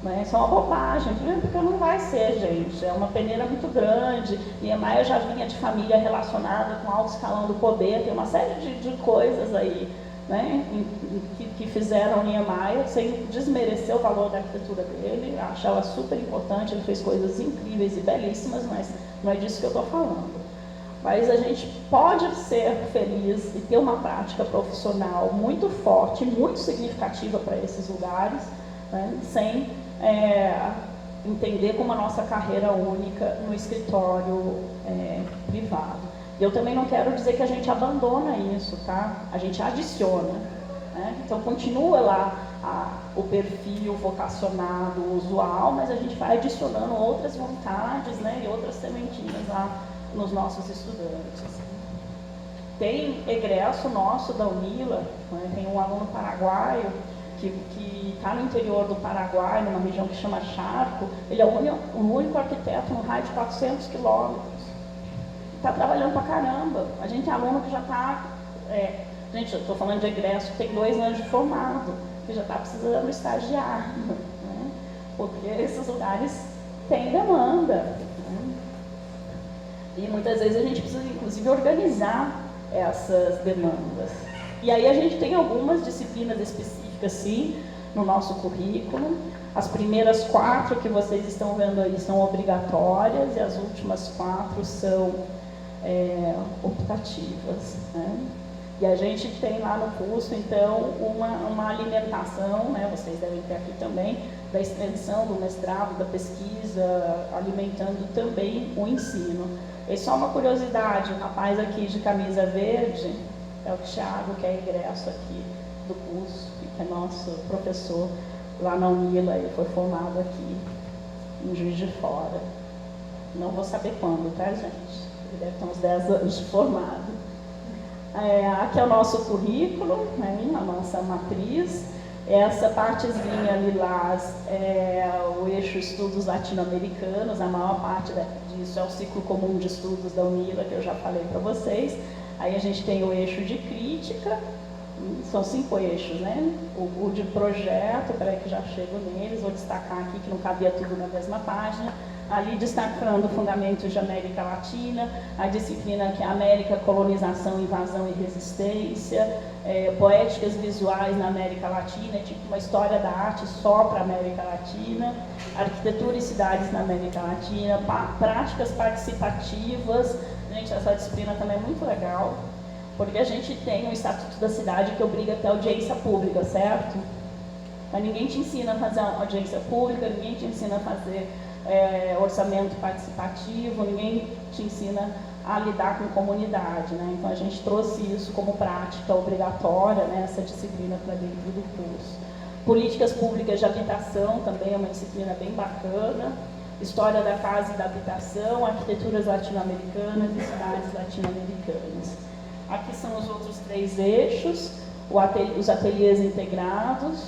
Speaker 3: né, isso é uma bobagem, porque não vai ser, gente, é uma peneira muito grande. Niemeyer já vinha de família relacionada com alto escalão do poder, tem uma série de coisas aí, né, que fizeram Niemeyer, sem desmerecer o valor da arquitetura dele, acho ela super importante, ele fez coisas incríveis e belíssimas, mas não é disso que eu estou falando. Mas a gente pode ser feliz e ter uma prática profissional muito forte, muito significativa para esses lugares, né, sem entender como a nossa carreira única no escritório privado. E eu também não quero dizer que a gente abandona isso, tá? A gente adiciona, né? Então continua lá o perfil vocacionado, usual, mas a gente vai adicionando outras vontades, né, e outras sementinhas lá nos nossos estudantes. Tem egresso nosso da UNILA, né, tem um aluno paraguaio que está no interior do Paraguai, numa região que chama Charco. Ele é o único arquiteto no raio de 400 quilômetros. Está trabalhando pra caramba. A gente tem aluno que já está Gente, eu estou falando de egresso que tem 2 anos de formado, que já está precisando de estagiário, né? Porque esses lugares têm demanda, né? E muitas vezes a gente precisa, inclusive, organizar essas demandas. E aí a gente tem algumas disciplinas específicas, sim, no nosso currículo. As primeiras 4 que vocês estão vendo aí são obrigatórias e as últimas 4 são optativas, né? E a gente tem lá no curso, então, uma alimentação, né? Vocês devem ter aqui também, da extensão, do mestrado, da pesquisa, alimentando também o ensino. E só uma curiosidade, o rapaz aqui de camisa verde é o Thiago, que é egresso aqui do curso, que é nosso professor lá na Unila, ele foi formado aqui em Juiz de Fora. Não vou saber quando, tá, gente? Ele deve ter uns 10 anos de formado. Aqui é o nosso currículo, né, a nossa matriz. Essa partezinha lilás é o eixo estudos latino-americanos, a maior parte disso é o ciclo comum de estudos da Unila, que eu já falei para vocês. Aí a gente tem o eixo de crítica, são 5 eixos, né? O de projeto, peraí que já chego neles, vou destacar aqui que não cabia tudo na mesma página. Ali destacando fundamentos de América Latina, a disciplina que é América, colonização, invasão e resistência, poéticas visuais na América Latina, tipo uma história da arte só para a América Latina, arquitetura e cidades na América Latina, práticas participativas. Gente, essa disciplina também é muito legal, porque a gente tem o Estatuto da Cidade que obriga a ter audiência pública, certo? Mas ninguém te ensina a fazer audiência pública, ninguém te ensina a fazer orçamento participativo, ninguém te ensina a lidar com comunidade, né? Então a gente trouxe isso como prática obrigatória, né, essa disciplina para dentro do curso. Políticas públicas de habitação também é uma disciplina bem bacana. História da casa e da habitação, arquiteturas latino-americanas e cidades latino-americanas. Aqui são os outros 3 eixos, os ateliês integrados,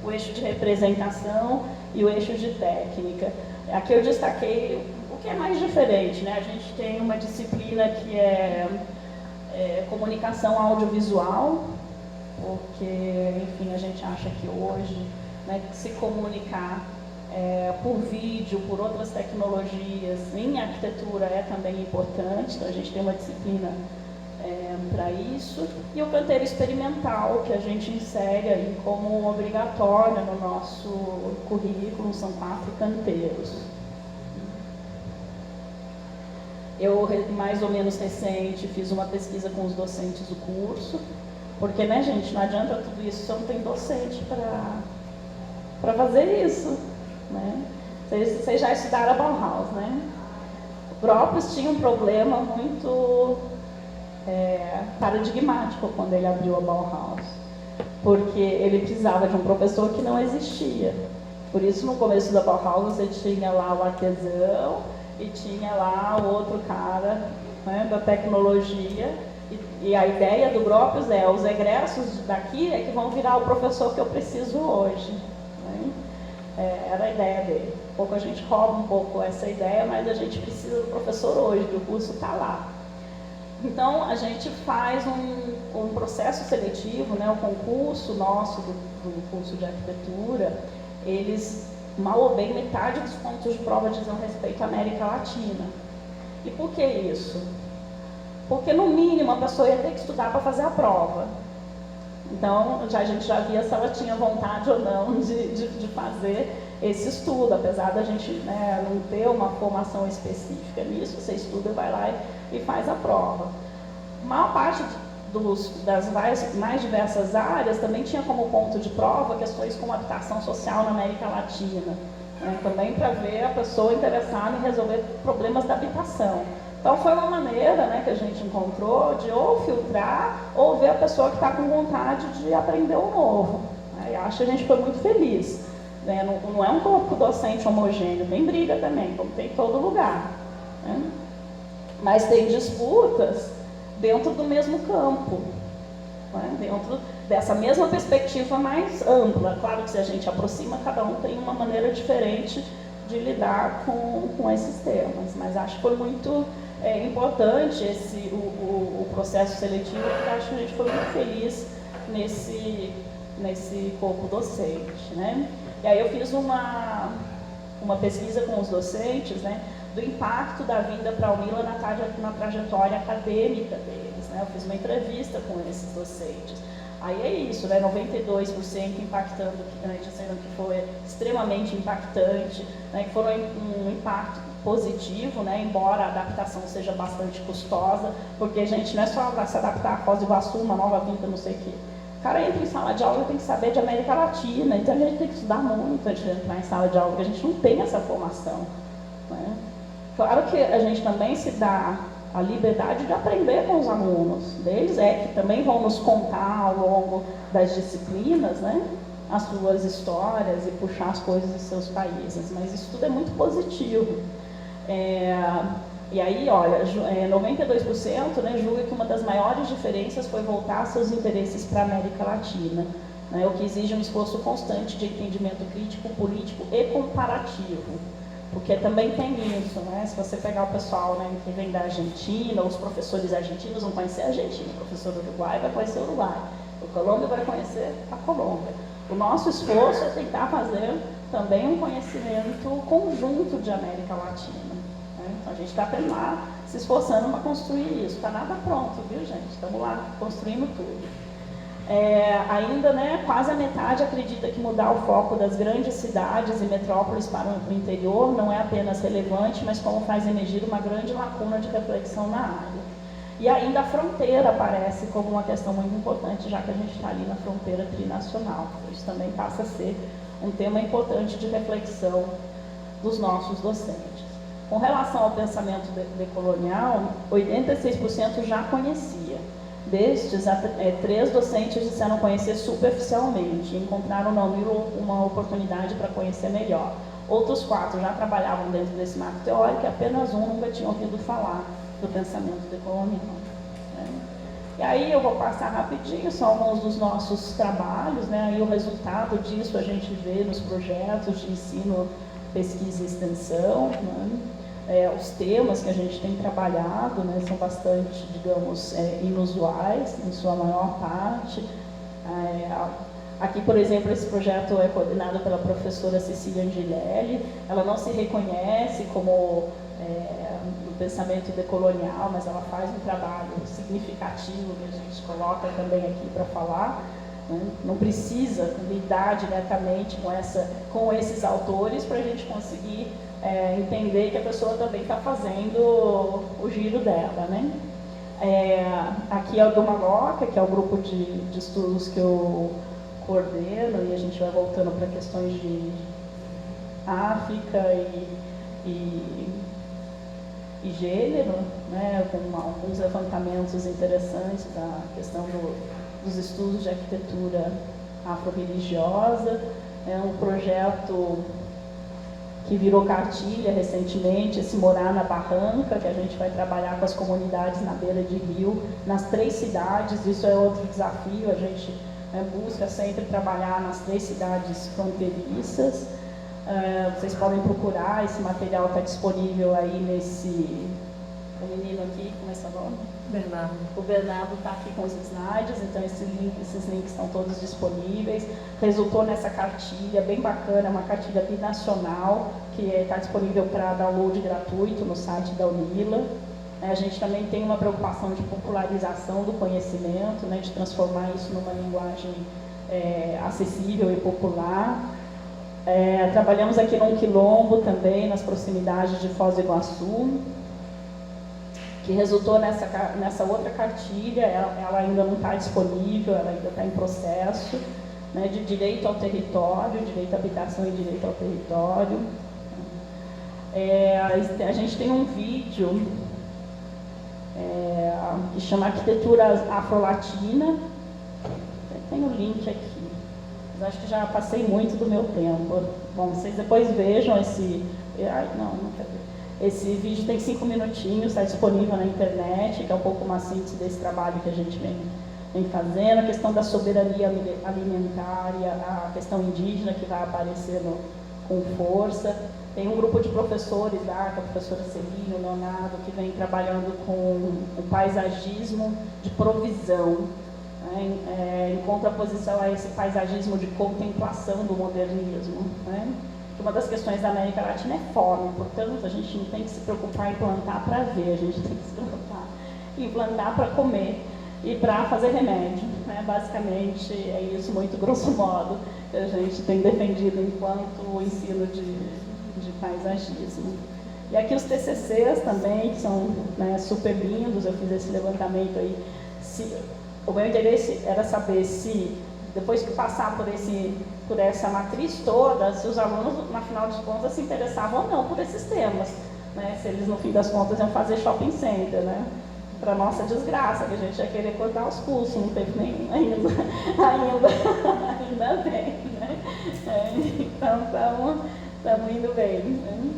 Speaker 3: o eixo de representação e o eixo de técnica. Aqui eu destaquei o que é mais diferente, né? A gente tem uma disciplina que é comunicação audiovisual, porque, enfim, a gente acha que hoje, né, se comunicar por vídeo, por outras tecnologias, em arquitetura é também importante, então a gente tem uma disciplina para isso, e o canteiro experimental, que a gente insere aí como obrigatório no nosso currículo, são 4 canteiros. Eu, mais ou menos recente, fiz uma pesquisa com os docentes do curso, porque, né, gente, não adianta tudo isso se eu não tenho docente para fazer isso, né? Vocês já estudaram a Bauhaus, né? O Gropius tinha um problema muito paradigmático quando ele abriu a Bauhaus, porque ele precisava de um professor que não existia. Por isso, no começo da Bauhaus, você tinha lá o artesão e tinha lá o outro cara, né, da tecnologia, e a ideia do Gropius os egressos daqui é que vão virar o professor que eu preciso hoje, né? Era a ideia dele. Um pouco a gente rouba um pouco essa ideia, mas a gente precisa do professor hoje, que o curso está lá. Então, a gente faz um processo seletivo, né, o concurso nosso do curso de arquitetura, eles, mal ou bem, metade dos pontos de prova dizem respeito à América Latina. E por que isso? Porque, no mínimo, a pessoa ia ter que estudar para fazer a prova. Então, a gente já via se ela tinha vontade ou não de fazer esse estudo, apesar da gente, né, não ter uma formação específica nisso, você estuda, vai lá e faz a prova. A maior parte das mais diversas áreas também tinha como ponto de prova questões como habitação social na América Latina, né, também para ver a pessoa interessada em resolver problemas da habitação. Então foi uma maneira, né, que a gente encontrou de ou filtrar ou ver a pessoa que está com vontade de aprender o novo. Né, e acho que a gente foi muito feliz. Né, não é um corpo docente homogêneo, tem briga também, como tem em todo lugar. Né? Mas tem disputas dentro do mesmo campo, né? Dentro dessa mesma perspectiva mais ampla. Claro que se a gente aproxima, cada um tem uma maneira diferente de lidar com esses temas, mas acho que foi muito é importante o processo seletivo, porque acho que a gente foi muito feliz nesse corpo docente, né? E aí eu fiz uma pesquisa com os docentes, né, do impacto da vinda para a UNILA na trajetória acadêmica deles, né? Eu fiz uma entrevista com esses docentes. Aí é isso, né? 92% impactando, né, dizendo que foi extremamente impactante, né, que foi um impacto positivo, né, embora a adaptação seja bastante custosa, porque a gente não é só se adaptar a Foz do Iguaçu, uma nova vinda, não sei o quê. O cara entra em sala de aula e tem que saber de América Latina, então a gente tem que estudar muito antes de entrar em sala de aula, porque a gente não tem essa formação, né? Claro que a gente também se dá a liberdade de aprender com os alunos deles, que também vão nos contar ao longo das disciplinas, né, as suas histórias e puxar as coisas dos seus países, mas isso tudo é muito positivo. E aí, olha, 92%, né, julga que uma das maiores diferenças foi voltar seus interesses para a América Latina, né, o que exige um esforço constante de entendimento crítico, político e comparativo. Porque também tem isso, né? Se você pegar o pessoal, né, que vem da Argentina, os professores argentinos vão conhecer a Argentina, o professor do Uruguai vai conhecer o Uruguai, o Colômbia vai conhecer a Colômbia. O nosso esforço é tentar fazer também um conhecimento conjunto de América Latina, né? Então a gente está lá se esforçando para construir isso. Está nada pronto, viu, gente? Estamos lá construindo tudo. Ainda, né, quase a metade acredita que mudar o foco das grandes cidades e metrópoles para o interior não é apenas relevante, mas como faz emergir uma grande lacuna de reflexão na área. E ainda a fronteira aparece como uma questão muito importante, já que a gente está ali na fronteira trinacional. Isso também passa a ser um tema importante de reflexão dos nossos docentes. Com relação ao pensamento decolonial, 86% já conhecia. Destes, 3 docentes disseram conhecer superficialmente, encontraram na UNILA uma oportunidade para conhecer melhor. Outros 4 já trabalhavam dentro desse marco teórico e apenas um nunca tinha ouvido falar do pensamento decolonial, né? E aí eu vou passar rapidinho, são alguns dos nossos trabalhos, né? Aí o resultado disso a gente vê nos projetos de ensino, pesquisa e extensão, né? Os temas que a gente tem trabalhado, né, são bastante, digamos, inusuais, em sua maior parte. Aqui, por exemplo, esse projeto é coordenado pela professora Cecília Angelelli. Ela não se reconhece como do pensamento decolonial, mas ela faz um trabalho significativo que a gente coloca também aqui para falar. Né? Não precisa lidar diretamente com esses autores para a gente conseguir entender que a pessoa também está fazendo o giro dela, né? Aqui é o do Maloca, que é o grupo de estudos que eu coordeno, e a gente vai voltando para questões de África e gênero, né? Com alguns levantamentos interessantes da questão dos estudos de arquitetura afro-religiosa. É um projeto que virou cartilha recentemente, esse Morar na Barranca, que a gente vai trabalhar com as comunidades na beira de rio, nas 3 cidades. Isso é outro desafio, a gente busca sempre trabalhar nas 3 cidades fronteiriças. Vocês podem procurar, esse material está disponível aí nesse... O menino aqui, como é seu nome?
Speaker 4: Bernardo.
Speaker 3: O Bernardo está aqui com os slides, então esses links estão todos disponíveis. Resultou nessa cartilha bem bacana, uma cartilha binacional, que está disponível para download gratuito no site da UNILA. A gente também tem uma preocupação de popularização do conhecimento, né, de transformar isso numa linguagem acessível e popular. Trabalhamos aqui num quilombo também, nas proximidades de Foz do Iguaçu, que resultou nessa outra cartilha. Ela ainda não está disponível, ela ainda está em processo, né, de direito ao território, direito à habitação e direito ao território. A gente tem um vídeo que chama Arquitetura Afro-Latina. Tem um link aqui, mas acho que já passei muito do meu tempo. Bom, vocês depois vejam esse... não quero ver. Esse vídeo tem 5 minutinhos, está disponível na internet, que é um pouco uma síntese desse trabalho que a gente vem fazendo. A questão da soberania alimentar e a questão indígena que vai aparecer com força. Tem um grupo de professores lá, que é a professora Celina, o Leonardo, que vem trabalhando com o paisagismo de provisão, né, em contraposição a esse paisagismo de contemplação do modernismo. Né. Uma das questões da América Latina é fome, portanto, a gente não tem que se preocupar em plantar para ver, a gente tem que se preocupar em plantar para comer e para fazer remédio. Né. Basicamente, é isso, muito grosso modo, que a gente tem defendido enquanto o ensino de paisagismo. E aqui os TCCs também, que são, né, super lindos, eu fiz esse levantamento aí. O meu interesse era saber se, depois que passar por essa matriz toda, se os alunos, na final de contas, se interessavam ou não por esses temas. Né, se eles, no fim das contas, iam fazer shopping center, né? Para nossa desgraça, que a gente ia querer cortar os cursos, não teve nenhum ainda bem, né? Então, estamos indo bem. Né?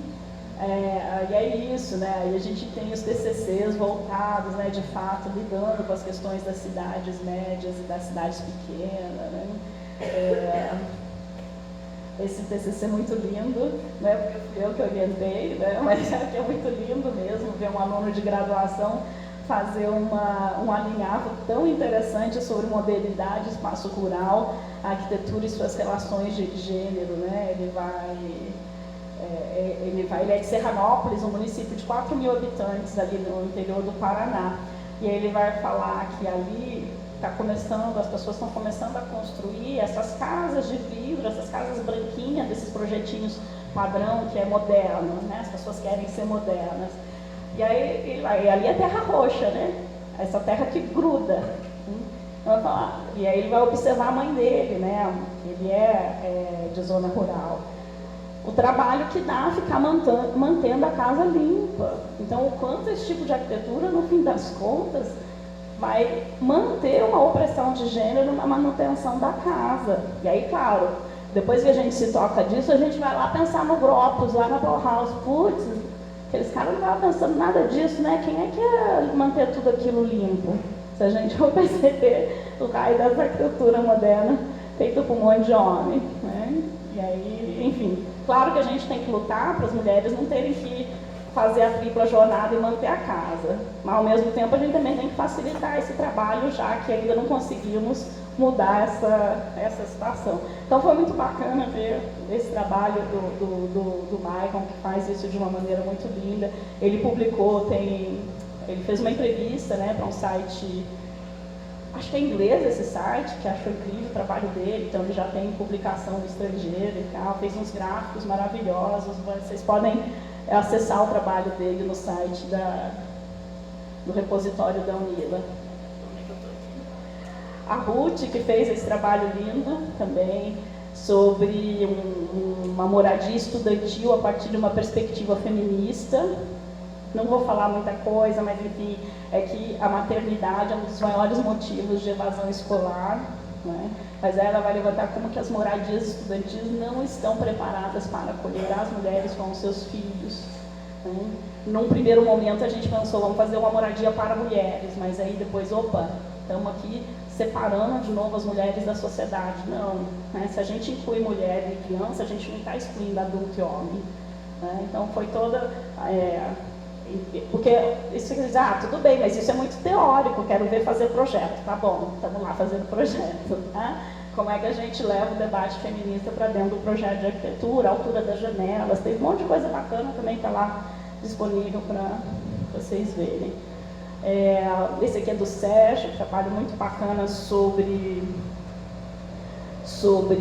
Speaker 3: E é isso, né? E a gente tem os TCCs voltados, né, de fato, lidando com as questões das cidades médias e das cidades pequenas. Né? Esse TCC é muito lindo, né? Porque fui eu que orientei, né? Mas é muito lindo mesmo ver um aluno de graduação fazer um alinhavo tão interessante sobre modernidade, espaço rural, arquitetura e suas relações de gênero. Né? Ele é de Serranópolis, um município de 4 mil habitantes ali no interior do Paraná. E ele vai falar que ali as pessoas estão começando a construir essas casas de vidro, essas casas branquinhas, desses projetinhos padrão que é moderno, né? As pessoas querem ser modernas. E aí ali é terra roxa, né? Essa terra que gruda. E aí ele vai observar a mãe dele, né? Ele é de zona rural. O trabalho que dá ficar mantendo a casa limpa. Então, o quanto esse tipo de arquitetura, no fim das contas, vai manter uma opressão de gênero na manutenção da casa. E aí, claro, depois que a gente se toca disso, a gente vai lá pensar no Gropus, lá na Bauhaus. Putz, aqueles caras não estavam pensando nada disso, né? Quem é que ia manter tudo aquilo limpo? Se a gente for perceber o raio da arquitetura moderna feito por um monte de homem. Né? E aí, enfim, claro que a gente tem que lutar para as mulheres não terem que fazer a tripla jornada e manter a casa. Mas, ao mesmo tempo, a gente também tem que facilitar esse trabalho, já que ainda não conseguimos mudar essa situação. Então, foi muito bacana ver esse trabalho do Maicon, que faz isso de uma maneira muito linda. Ele publicou, ele fez uma entrevista, né, para um site, acho que é inglês esse site, que achou incrível o trabalho dele, então ele já tem publicação no estrangeiro e tal, fez uns gráficos maravilhosos, vocês podem acessar o trabalho dele no site do repositório da Unila. A Ruth, que fez esse trabalho lindo também, sobre uma moradia estudantil a partir de uma perspectiva feminista. Não vou falar muita coisa, mas enfim, é que a maternidade é um dos maiores motivos de evasão escolar, né? Mas ela vai levantar como que as moradias estudantis não estão preparadas para acolher as mulheres com os seus filhos. Né? Num primeiro momento a gente pensou, vamos fazer uma moradia para mulheres, mas aí depois, opa, estamos aqui separando de novo as mulheres da sociedade. Não, né? Se a gente inclui mulher e criança, a gente não está excluindo adulto e homem. Né? Então foi toda... porque isso quer dizer, tudo bem, mas isso é muito teórico, quero ver fazer projeto. Tá bom, estamos lá fazendo projeto. Né? Como é que a gente leva o debate feminista para dentro do projeto de arquitetura, a altura das janelas, tem um monte de coisa bacana também está lá disponível para vocês verem. Esse aqui é do Sérgio, um trabalho muito bacana sobre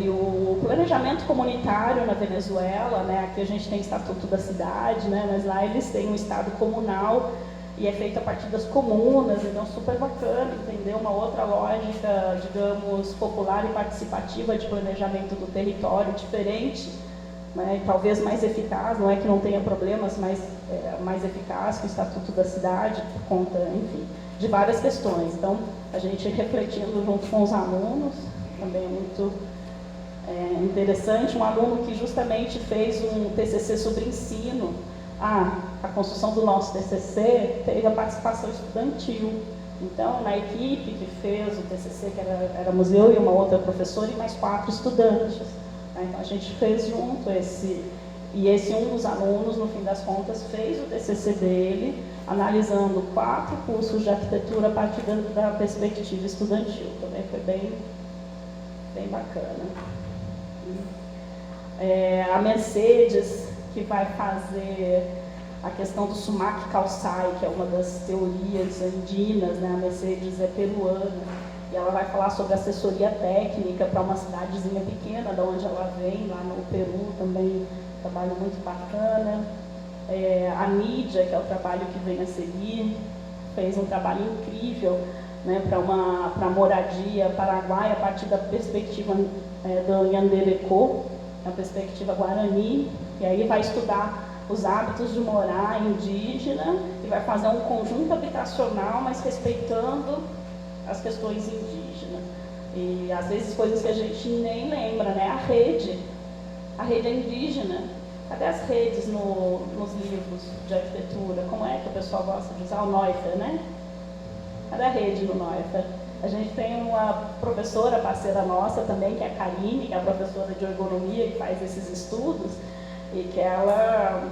Speaker 3: o planejamento comunitário na Venezuela, né? Aqui a gente tem Estatuto da Cidade, né? Mas lá eles têm um estado comunal e é feito a partir das comunas, então super bacana, entender uma outra lógica, digamos, popular e participativa de planejamento do território, diferente, né? Talvez mais eficaz, não é que não tenha problemas, mas mais eficaz que o Estatuto da Cidade, por conta, enfim, de várias questões. Então, a gente refletindo junto com os alunos, também é muito interessante, um aluno que justamente fez um TCC sobre ensino. A construção do nosso TCC teve a participação estudantil. Então, na equipe que fez o TCC, que éramos eu e uma outra professora e mais 4 estudantes. Então, a gente fez junto E esse um dos alunos, no fim das contas, fez o TCC dele, analisando 4 cursos de arquitetura a partir da perspectiva estudantil. Também foi bem bacana. A Mercedes, que vai fazer a questão do Sumac Calçai, que é uma das teorias andinas, né? A Mercedes é peruana, e ela vai falar sobre assessoria técnica para uma cidadezinha pequena, de onde ela vem, lá no Peru, também um trabalho muito bacana. A mídia, que é o trabalho que vem a seguir, fez um trabalho incrível, né, para moradia paraguaia a partir da perspectiva do Yandereco, a perspectiva guarani, e aí vai estudar os hábitos de morar indígena e vai fazer um conjunto habitacional, mas respeitando as questões indígenas. E às vezes coisas que a gente nem lembra, né? A rede é indígena. Cadê as redes nos livros de arquitetura? Como é que o pessoal gosta de usar o Neufer, né? Cadê a rede no Neufer? A gente tem uma professora parceira nossa também, que é a Karine, que é a professora de ergonomia que faz esses estudos, e que ela,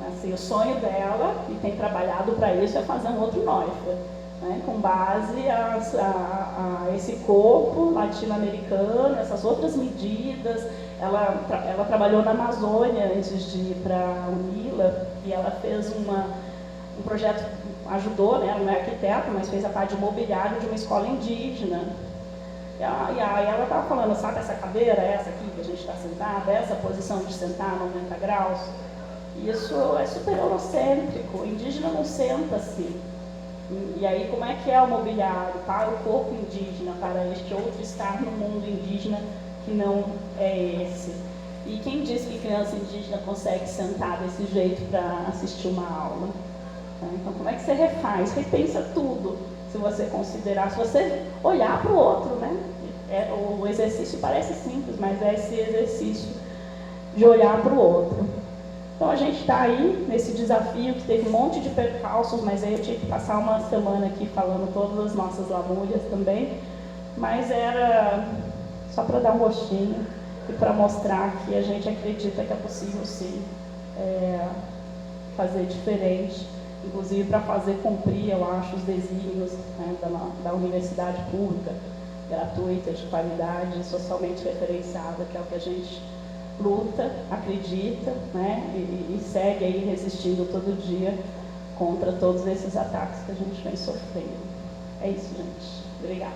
Speaker 3: assim, o sonho dela, e tem trabalhado para isso, é fazer um outro Neufer, né, com base a esse corpo latino-americano, essas outras medidas. Ela trabalhou na Amazônia antes de ir para a UNILA, e ela fez um projeto, ajudou, né, ela não é arquiteta, mas fez a parte de mobiliário de uma escola indígena. E aí ela estava falando, sabe essa cadeira, essa aqui que a gente está sentada, essa posição de sentar 90 graus? Isso é super eurocêntrico, o indígena não senta assim. E aí como é que é o mobiliário para o corpo indígena, para este outro estar no mundo indígena que não é esse? E quem diz que criança indígena consegue sentar desse jeito para assistir uma aula? Então como é que você refaz? Repensa tudo. Se você considerar, se você olhar para o outro, né? O exercício parece simples, mas é esse exercício de olhar para o outro. Então a gente está aí nesse desafio que teve um monte de percalços, mas aí eu tive que passar uma semana aqui falando todas as nossas lamúrias também, mas era só para dar um gostinho e para mostrar que a gente acredita que é possível sim fazer diferente. Inclusive para fazer cumprir, eu acho, os desígnios, né, da universidade pública, gratuita, de qualidade, socialmente referenciada, que é o que a gente luta, acredita, né, e segue aí resistindo todo dia contra todos esses ataques que a gente vem sofrendo. É isso, gente. Obrigada.